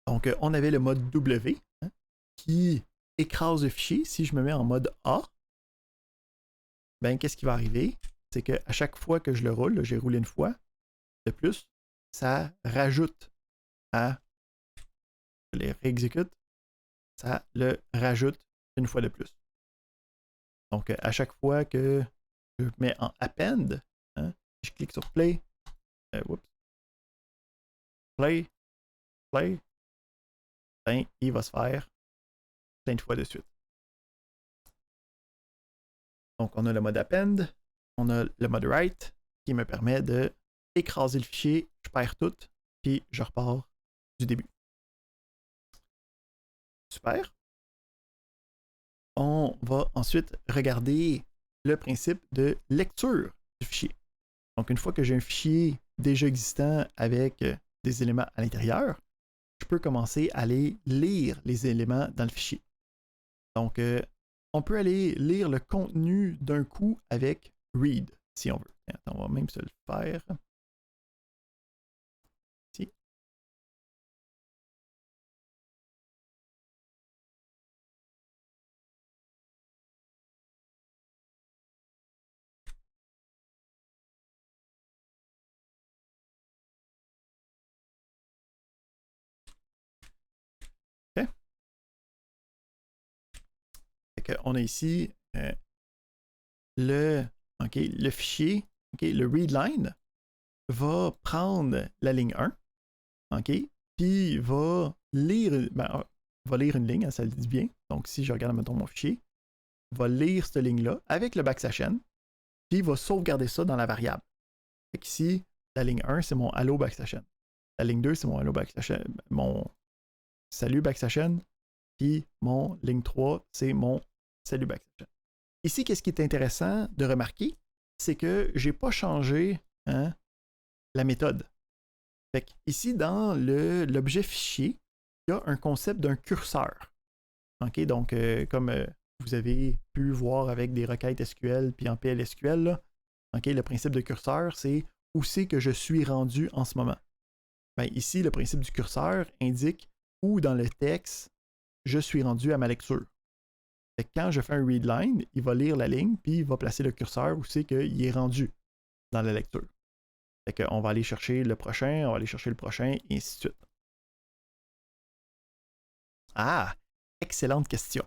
Speaker 1: Donc, on avait le mode W hein, qui écrase le fichier. Si je me mets en mode A, ben qu'est-ce qui va arriver? C'est qu'à chaque fois que je le roule, là, j'ai roulé une fois, de plus, ça rajoute à. Je les réexécute, ça le rajoute une fois de plus. Donc, à chaque fois que je mets en append, hein, je clique sur play, play, ben, il va se faire plein de fois de suite. Donc, on a le mode append, on a le mode write qui me permet de écraser le fichier, je perds tout, puis je repars du début. Super. On va ensuite regarder le principe de lecture du fichier. Donc, une fois que j'ai un fichier déjà existant avec des éléments à l'intérieur, je peux commencer à aller lire les éléments dans le fichier. Donc, on peut aller lire le contenu d'un coup avec read, si on veut. Attends, on va même se le faire. Ici. OK. Fait qu'on a ici le fichier, le readline va prendre la ligne 1, puis va lire une ligne, hein, ça le dit bien. Donc, si je regarde, mettons, mon fichier, va lire cette ligne-là avec le backslash n, puis il va sauvegarder ça dans la variable. Fait qu'ici, la ligne 1, c'est mon hello backslash n. La ligne 2, c'est mon hello backslash n, mon salut backslash n, puis mon ligne 3, c'est mon salut backslash n. Ici, qu'est-ce qui est intéressant de remarquer, c'est que je n'ai pas changé la méthode. Fait ici, dans l'objet fichier, il y a un concept d'un curseur. Donc, comme vous avez pu voir avec des requêtes SQL puis en PLSQL, là, le principe de curseur, c'est où c'est que je suis rendu en ce moment. Ben, ici, le principe du curseur indique où dans le texte je suis rendu à ma lecture. Fait que quand je fais un readline, il va lire la ligne, puis il va placer le curseur où c'est qu'il est rendu dans la lecture. Fait qu'on va aller chercher le prochain, on va aller chercher le prochain, et ainsi de suite. Ah, excellente question.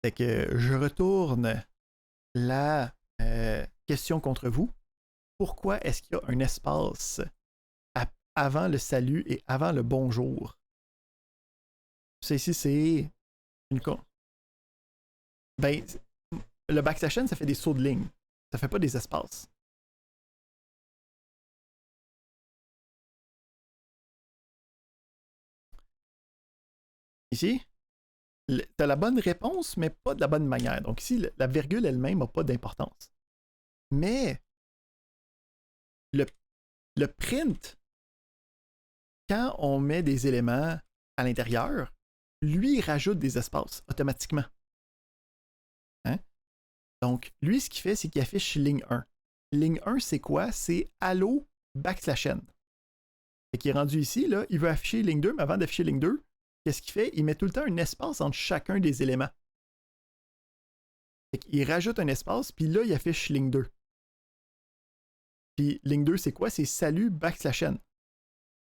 Speaker 1: Fait que je retourne la question contre vous. Pourquoi est-ce qu'il y a un espace avant le salut et avant le bonjour? Ça ici, c'est une... Ben, le backslash n, ça fait des sauts de ligne. Ça fait pas des espaces. Ici, t'as la bonne réponse, mais pas de la bonne manière. Donc ici, la virgule elle-même n'a pas d'importance. Mais le print, quand on met des éléments à l'intérieur, lui, il rajoute des espaces automatiquement. Hein? Donc, lui, ce qu'il fait, c'est qu'il affiche ligne 1. Ligne 1, c'est quoi? C'est allo backslash n. Et qui est rendu ici, là, il veut afficher ligne 2, mais avant d'afficher ligne 2, qu'est-ce qu'il fait? Il met tout le temps un espace entre chacun des éléments. Il rajoute un espace, puis là, il affiche ligne 2. Puis ligne 2, c'est quoi? C'est salut backslash n.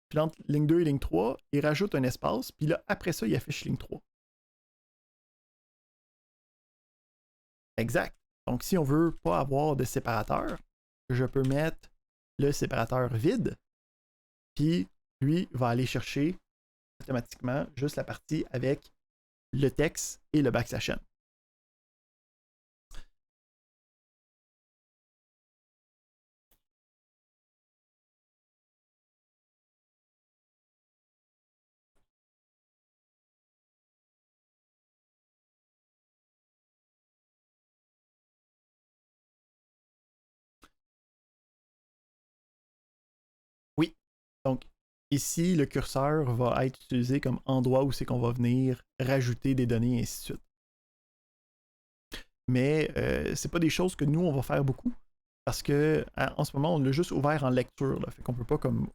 Speaker 1: Puis entre ligne 2 et ligne 3, il rajoute un espace, puis là, après ça, il affiche ligne 3. Exact. Donc, si on ne veut pas avoir de séparateur, je peux mettre le séparateur vide, puis lui va aller chercher automatiquement juste la partie avec le texte et le backslash n. Oui. Donc, ici, le curseur va être utilisé comme endroit où c'est qu'on va venir rajouter des données et ainsi de suite. Mais c'est pas des choses que nous, on va faire beaucoup. Parce que en ce moment, on l'a juste ouvert en lecture. Là, fait qu'on peut pas comme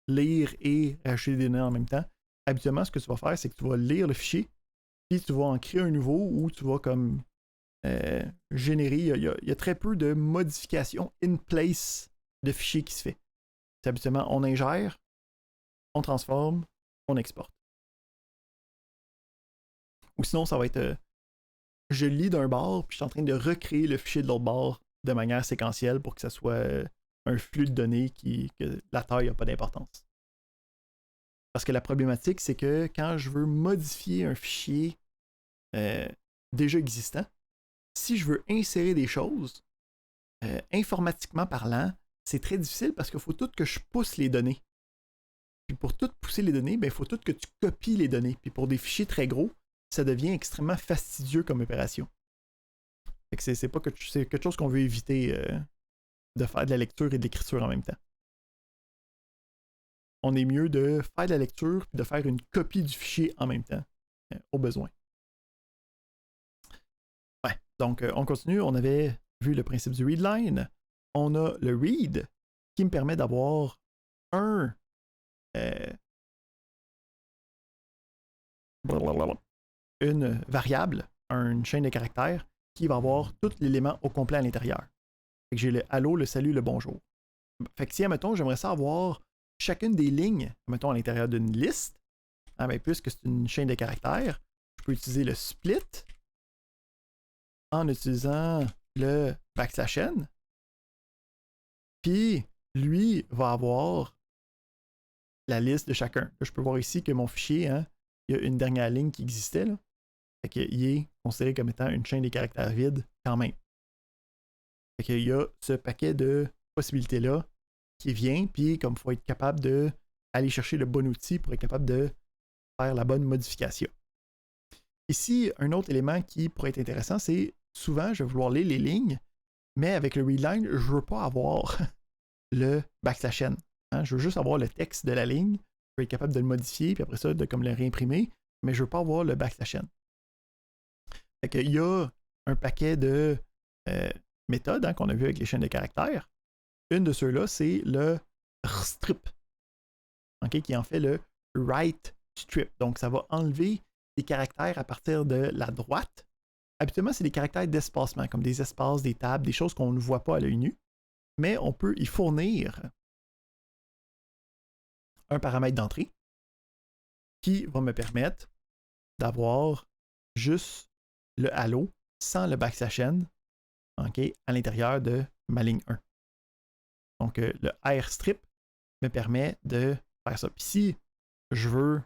Speaker 1: lire et rajouter des données en même temps. Habituellement, ce que tu vas faire, c'est que tu vas lire le fichier, puis tu vas en créer un nouveau ou tu vas comme générer. Il y a très peu de modifications in place de fichiers qui se fait. C'est habituellement, on ingère, on transforme, on exporte. Ou sinon, ça va être je lis d'un bord, puis je suis en train de recréer le fichier de l'autre bord de manière séquentielle pour que ça soit un flux de données que la taille n'a pas d'importance. Parce que la problématique, c'est que quand je veux modifier un fichier déjà existant, si je veux insérer des choses, informatiquement parlant, c'est très difficile parce qu'il faut tout que je pousse les données. Puis pour tout pousser les données, il faut tout que tu copies les données. Puis pour des fichiers très gros, ça devient extrêmement fastidieux comme opération. Fait que c'est pas c'est quelque chose qu'on veut éviter de faire de la lecture et de l'écriture en même temps. On est mieux de faire de la lecture et de faire une copie du fichier en même temps, au besoin. Ouais, donc on continue. On avait vu le principe du readline. On a le read qui me permet d'avoir une variable, une chaîne de caractères qui va avoir tout l'élément au complet à l'intérieur. Fait que j'ai le allô, le salut, le bonjour. Fait que si, admettons, j'aimerais savoir chacune des lignes, mettons, à l'intérieur d'une liste, puisque c'est une chaîne de caractères, je peux utiliser le split en utilisant le backslash n. Puis, lui va avoir la liste de chacun. Là, je peux voir ici que mon fichier, il y a une dernière ligne qui existait. Là. Fait qu'il est considéré comme étant une chaîne des caractères vides quand même. Fait qu'il y a ce paquet de possibilités-là qui vient, puis comme il faut être capable d'aller chercher le bon outil pour être capable de faire la bonne modification. Ici, un autre élément qui pourrait être intéressant, c'est souvent, je vais vouloir lire les lignes, mais avec le readline, je ne veux pas avoir le backslash n. Je veux juste avoir le texte de la ligne, je veux être capable de le modifier, puis après ça, de comme le réimprimer, mais je ne veux pas avoir le backslash n. Fait qu'il y a un paquet de méthodes qu'on a vu avec les chaînes de caractères. Une de ceux-là, c'est le strip, qui en fait le right strip. Donc, ça va enlever des caractères à partir de la droite. Habituellement, c'est des caractères d'espacement, comme des espaces, des tables, des choses qu'on ne voit pas à l'œil nu. Mais on peut y fournir un paramètre d'entrée qui va me permettre d'avoir juste le halo sans le backslash n, okay, à l'intérieur de ma ligne 1. Donc, le airstrip me permet de faire ça. Puis si je veux,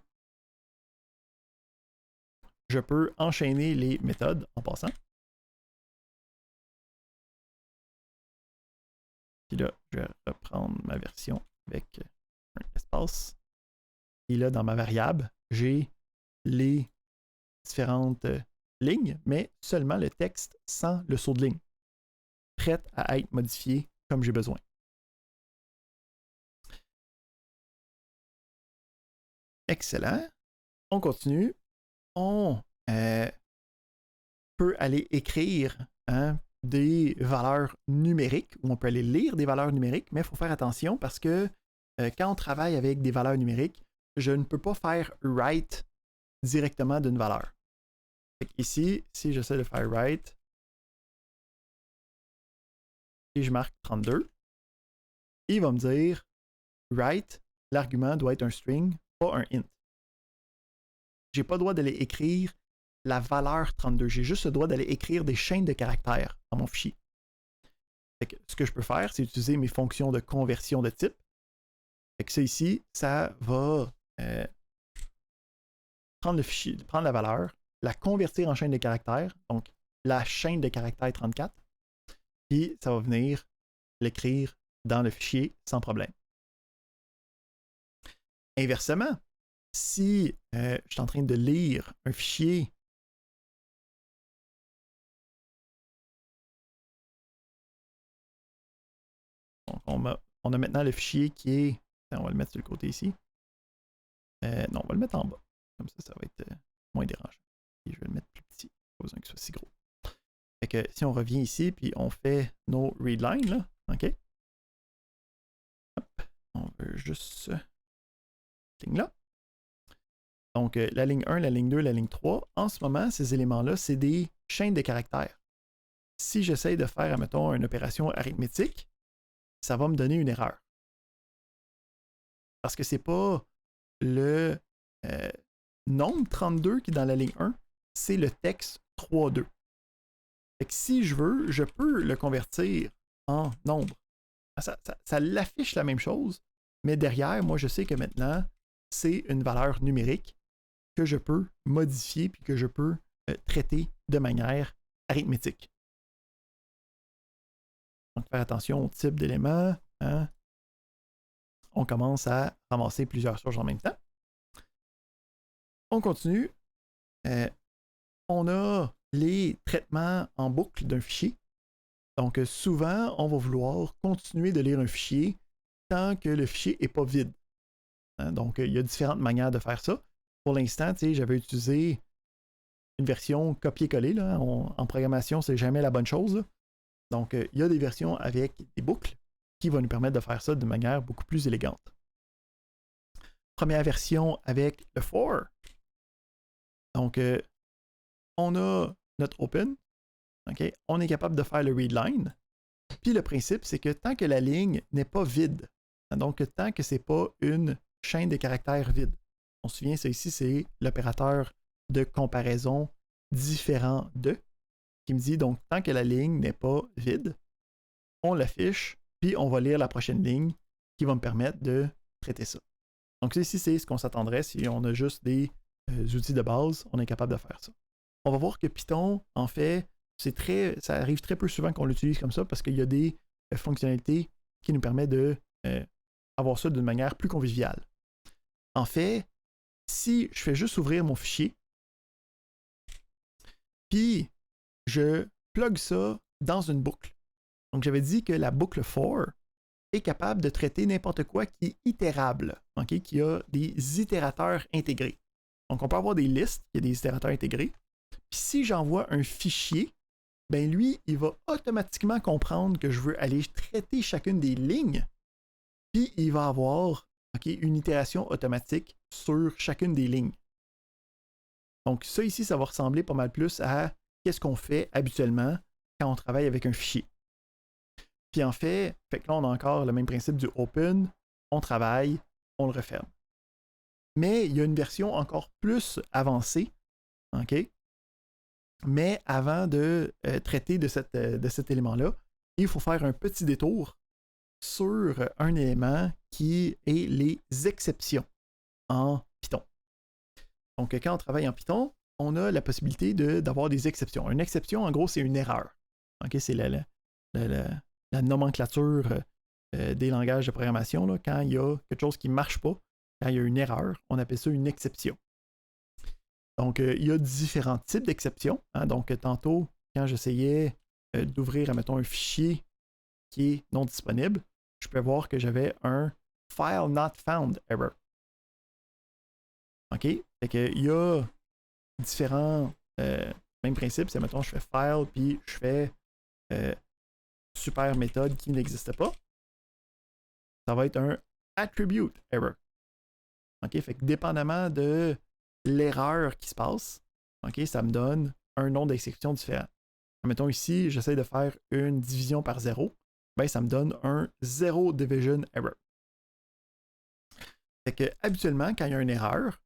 Speaker 1: je peux enchaîner les méthodes en passant. Puis là, je vais reprendre ma version avec un espace. Et là, dans ma variable, j'ai les différentes lignes, mais seulement le texte sans le saut de ligne, prête à être modifié comme j'ai besoin. Excellent. On continue. On peut aller écrire des valeurs numériques, ou on peut aller lire des valeurs numériques, mais il faut faire attention parce que quand on travaille avec des valeurs numériques, je ne peux pas faire write directement d'une valeur. Ici, si j'essaie de faire write et je marque 32, il va me dire write, l'argument doit être un string, pas un int. Je n'ai pas le droit d'aller écrire la valeur 32. J'ai juste le droit d'aller écrire des chaînes de caractères dans mon fichier. Ce que je peux faire, c'est utiliser mes fonctions de conversion de type. Ça ici, ça va prendre le fichier, prendre la valeur, la convertir en chaîne de caractères, donc la chaîne de caractères 34, puis ça va venir l'écrire dans le fichier sans problème. Inversement, si je suis en train de lire un fichier on a maintenant le fichier qui est... On va le mettre sur le côté ici. Non, on va le mettre en bas. Comme ça va être moins dérangeant. Et je vais le mettre plus petit. Pas besoin qu'il soit si gros. Fait que si on revient ici, puis on fait nos readlines, là, OK? Hop, on veut juste cette ligne-là. Donc, la ligne 1, la ligne 2, la ligne 3, en ce moment, ces éléments-là, c'est des chaînes de caractères. Si j'essaye de faire, admettons, une opération arithmétique, ça va me donner une erreur. Parce que ce n'est pas le nombre 32 qui est dans la ligne 1, c'est le texte 3,2. Fait que si je veux, je peux le convertir en nombre. Ça l'affiche la même chose, mais derrière, moi, je sais que maintenant, c'est une valeur numérique que je peux modifier puis que je peux traiter de manière arithmétique. Donc, faire attention au type d'éléments. Hein. On commence à ramasser plusieurs charges en même temps. On continue. On a les traitements en boucle d'un fichier. Donc, souvent, on va vouloir continuer de lire un fichier tant que le fichier n'est pas vide. Hein? Donc, il y a différentes manières de faire ça. Pour l'instant, j'avais utilisé une version copier-coller. En programmation, c'est jamais la bonne chose. Là. Donc, il y a des versions avec des boucles qui vont nous permettre de faire ça de manière beaucoup plus élégante. Première version avec le for. Donc, on a notre open. Okay? On est capable de faire le readline. Puis le principe, c'est que tant que la ligne n'est pas vide, donc tant que ce n'est pas une chaîne de caractères vide, on se souvient, ça ici, c'est l'opérateur de comparaison différent de, qui me dit donc tant que la ligne n'est pas vide, on l'affiche, puis on va lire la prochaine ligne qui va me permettre de traiter ça. Donc ici, c'est ce qu'on s'attendrait si on a juste des outils de base, on est capable de faire ça. On va voir que Python, en fait, ça arrive très peu souvent qu'on l'utilise comme ça parce qu'il y a des fonctionnalités qui nous permettent de avoir ça d'une manière plus conviviale. En fait, si je fais juste ouvrir mon fichier, puis je plug ça dans une boucle. Donc, j'avais dit que la boucle for est capable de traiter n'importe quoi qui est itérable, okay, qui a des itérateurs intégrés. Donc, on peut avoir des listes, il y a des itérateurs intégrés. Puis si j'envoie un fichier, ben lui, il va automatiquement comprendre que je veux aller traiter chacune des lignes. Puis il va avoir une itération automatique sur chacune des lignes. Donc ça ici, ça va ressembler pas mal plus à qu'est-ce qu'on fait habituellement quand on travaille avec un fichier. Puis en fait que là, on a encore le même principe du open, on travaille, on le referme. Mais il y a une version encore plus avancée, OK? Mais avant de traiter de cet élément-là, il faut faire un petit détour sur un élément qui est les exceptions en Python. Donc, quand on travaille en Python, on a la possibilité d'avoir des exceptions. Une exception, en gros, c'est une erreur. Okay? C'est la nomenclature des langages de programmation. Là, quand il y a quelque chose qui ne marche pas, quand il y a une erreur, on appelle ça une exception. Donc, il y a différents types d'exceptions. Hein? Donc, tantôt, quand j'essayais d'ouvrir, admettons, un fichier qui est non disponible, je peux voir que j'avais un file not found error. OK? Fait que il y a différents mêmes principes. C'est, mettons, je fais file, puis je fais super méthode qui n'existe pas. Ça va être un attribute error. OK? Fait que dépendamment de l'erreur qui se passe, OK, ça me donne un nom d'exception différent. Mettons ici, j'essaie de faire une division par 0. Ben, ça me donne un zero division error. Fait que habituellement, quand il y a une erreur,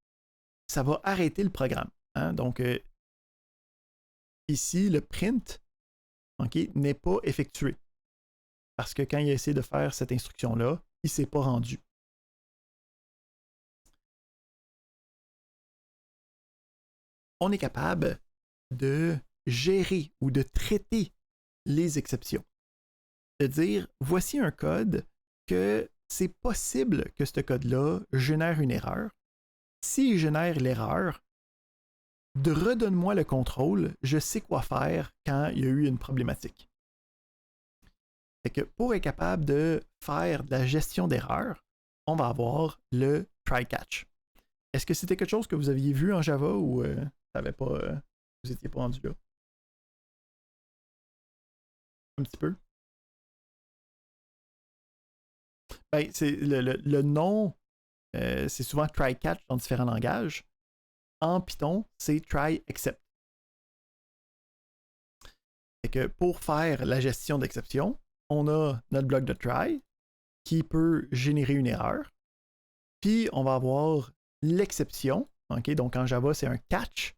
Speaker 1: ça va arrêter le programme. Hein? Donc, ici, le print, okay, n'est pas effectué. Parce que quand il a essayé de faire cette instruction-là, il ne s'est pas rendu. On est capable de gérer ou de traiter les exceptions. De dire, voici un code que c'est possible que ce code-là génère une erreur. S'il génère l'erreur, redonne-moi le contrôle, je sais quoi faire quand il y a eu une problématique. Fait que pour être capable de faire de la gestion d'erreurs, on va avoir le try-catch. Est-ce que c'était quelque chose que vous aviez vu en Java ou vous n'étiez pas rendu là? Un petit peu? Ben, c'est le nom, c'est souvent try-catch dans différents langages. En Python, c'est try-except. Fait que pour faire la gestion d'exception, on a notre bloc de try qui peut générer une erreur. Puis on va avoir l'exception. Okay? Donc en Java, c'est un catch.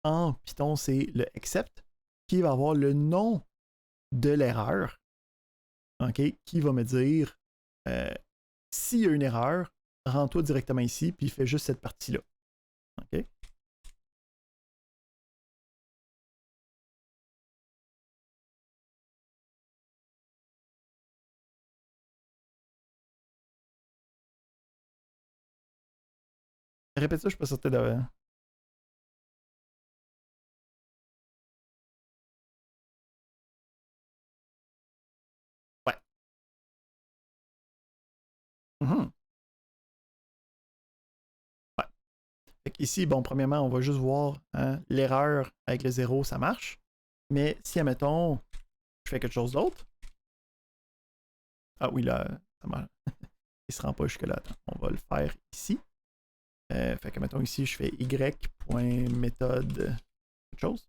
Speaker 1: En Python, c'est le except qui va avoir le nom de l'erreur. Okay? Qui va me dire s'il y a une erreur, rends-toi directement ici, puis fais juste cette partie-là. OK? Répète ça, je suis pas certain de. Ouais. Mm-hmm. Ouais. Fait ici, bon, premièrement, on va juste voir hein, l'erreur avec le 0, ça marche. Mais si, admettons, je fais quelque chose d'autre. Ah oui, là, ça marche. Il se rend pas jusque-là. Attends, on va le faire ici. Fait que, mettons, ici, je fais y.méthode quelque chose.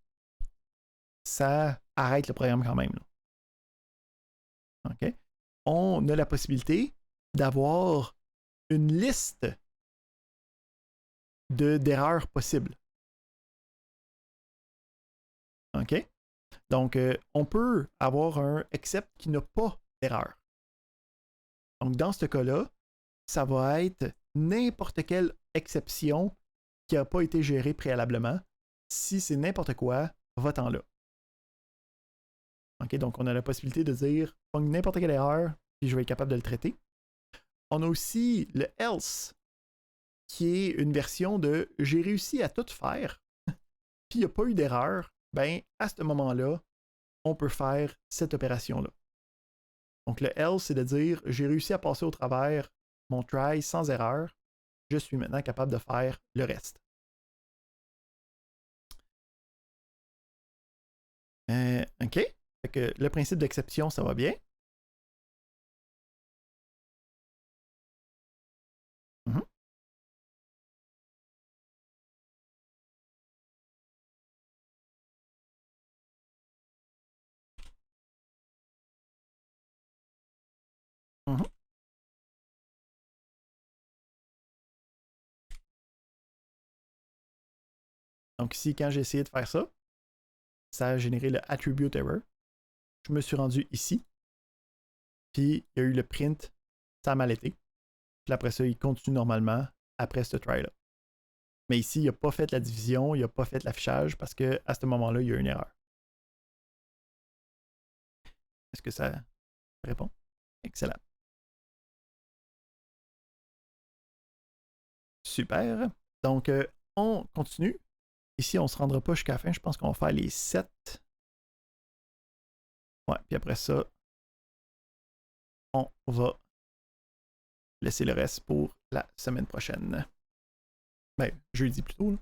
Speaker 1: Ça arrête le programme quand même. Là. OK? On a la possibilité d'avoir une liste d'erreurs possibles. OK? Donc, on peut avoir un except qui n'a pas d'erreur. Donc, dans ce cas-là, ça va être n'importe quelle exception qui n'a pas été gérée préalablement. Si c'est n'importe quoi, va-t'en là. OK? Donc, on a la possibilité de dire n'importe quelle erreur, puis je vais être capable de le traiter. On a aussi le else, qui est une version de j'ai réussi à tout faire, puis il n'y a pas eu d'erreur. Ben, à ce moment-là, on peut faire cette opération-là. Donc, le else, c'est de dire j'ai réussi à passer au travers mon try sans erreur. Je suis maintenant capable de faire le reste. OK. Fait que le principe d'exception, ça va bien. Donc ici, quand j'ai essayé de faire ça, ça a généré le attribute error. Je me suis rendu ici. Puis il y a eu le print, ça a mal été. Puis après ça, il continue normalement après ce try-là. Mais ici, il n'a pas fait la division, il n'a pas fait l'affichage parce qu'à ce moment-là, il y a une erreur. Est-ce que ça répond? Excellent. Super. Donc, on continue. Ici, on ne se rendra pas jusqu'à la fin. Je pense qu'on va faire les 7. Ouais, puis après ça, on va laisser le reste pour la semaine prochaine. Ben, jeudi plutôt. Là.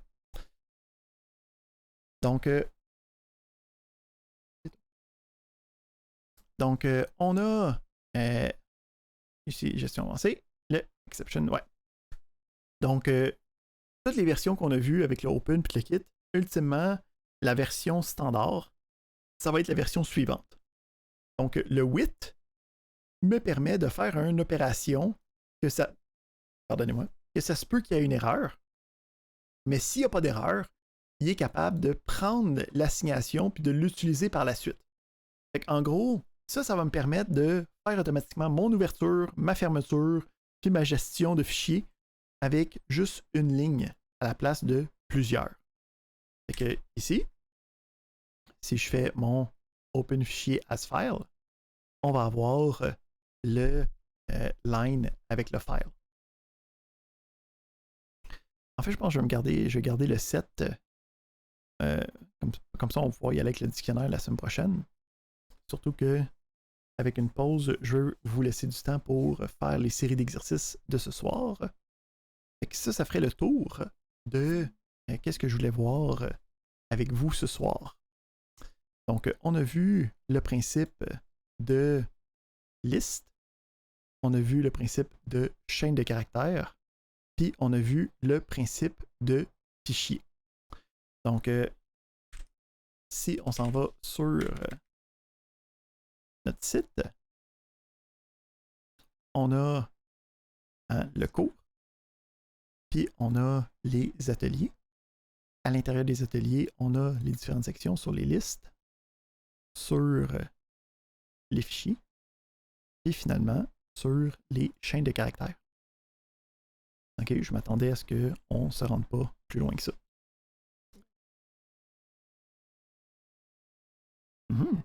Speaker 1: Donc, on a ici, gestion avancée, le exception, ouais. Donc, toutes les versions qu'on a vues avec le Open et le Kit, ultimement, la version standard, ça va être la version suivante. Donc, le WIT me permet de faire une opération que ça. Pardonnez-moi. Que ça se peut qu'il y ait une erreur. Mais s'il n'y a pas d'erreur, il est capable de prendre l'assignation puis de l'utiliser par la suite. En gros, ça va me permettre de faire automatiquement mon ouverture, ma fermeture, puis ma gestion de fichiers avec juste une ligne à la place de plusieurs. Fait que ici, si je fais mon open fichier as file, on va avoir le line avec le file. En fait, je pense que je vais garder le set comme ça, on va pouvoir y aller avec le dictionnaire la semaine prochaine. Surtout que avec une pause, je veux vous laisser du temps pour faire les séries d'exercices de ce soir. Fait que ça ferait le tour de qu'est-ce que je voulais voir avec vous ce soir. Donc, on a vu le principe de liste, on a vu le principe de chaîne de caractères, puis on a vu le principe de fichier. Donc, si on s'en va sur notre site, on a le cours, puis on a les ateliers. À l'intérieur des ateliers, on a les différentes sections sur les listes, sur les fichiers, et finalement sur les chaînes de caractères. Ok, je m'attendais à ce qu'on ne se rende pas plus loin que ça. Mm-hmm.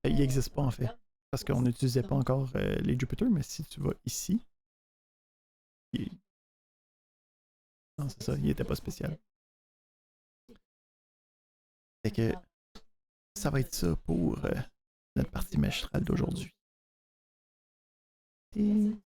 Speaker 1: Il n'existe pas en fait, parce qu'on n'utilisait pas encore les Jupyter, mais si tu vas ici, non, c'est ça, il n'était pas spécial. Fait que ça va être ça pour notre partie magistrale d'aujourd'hui. Et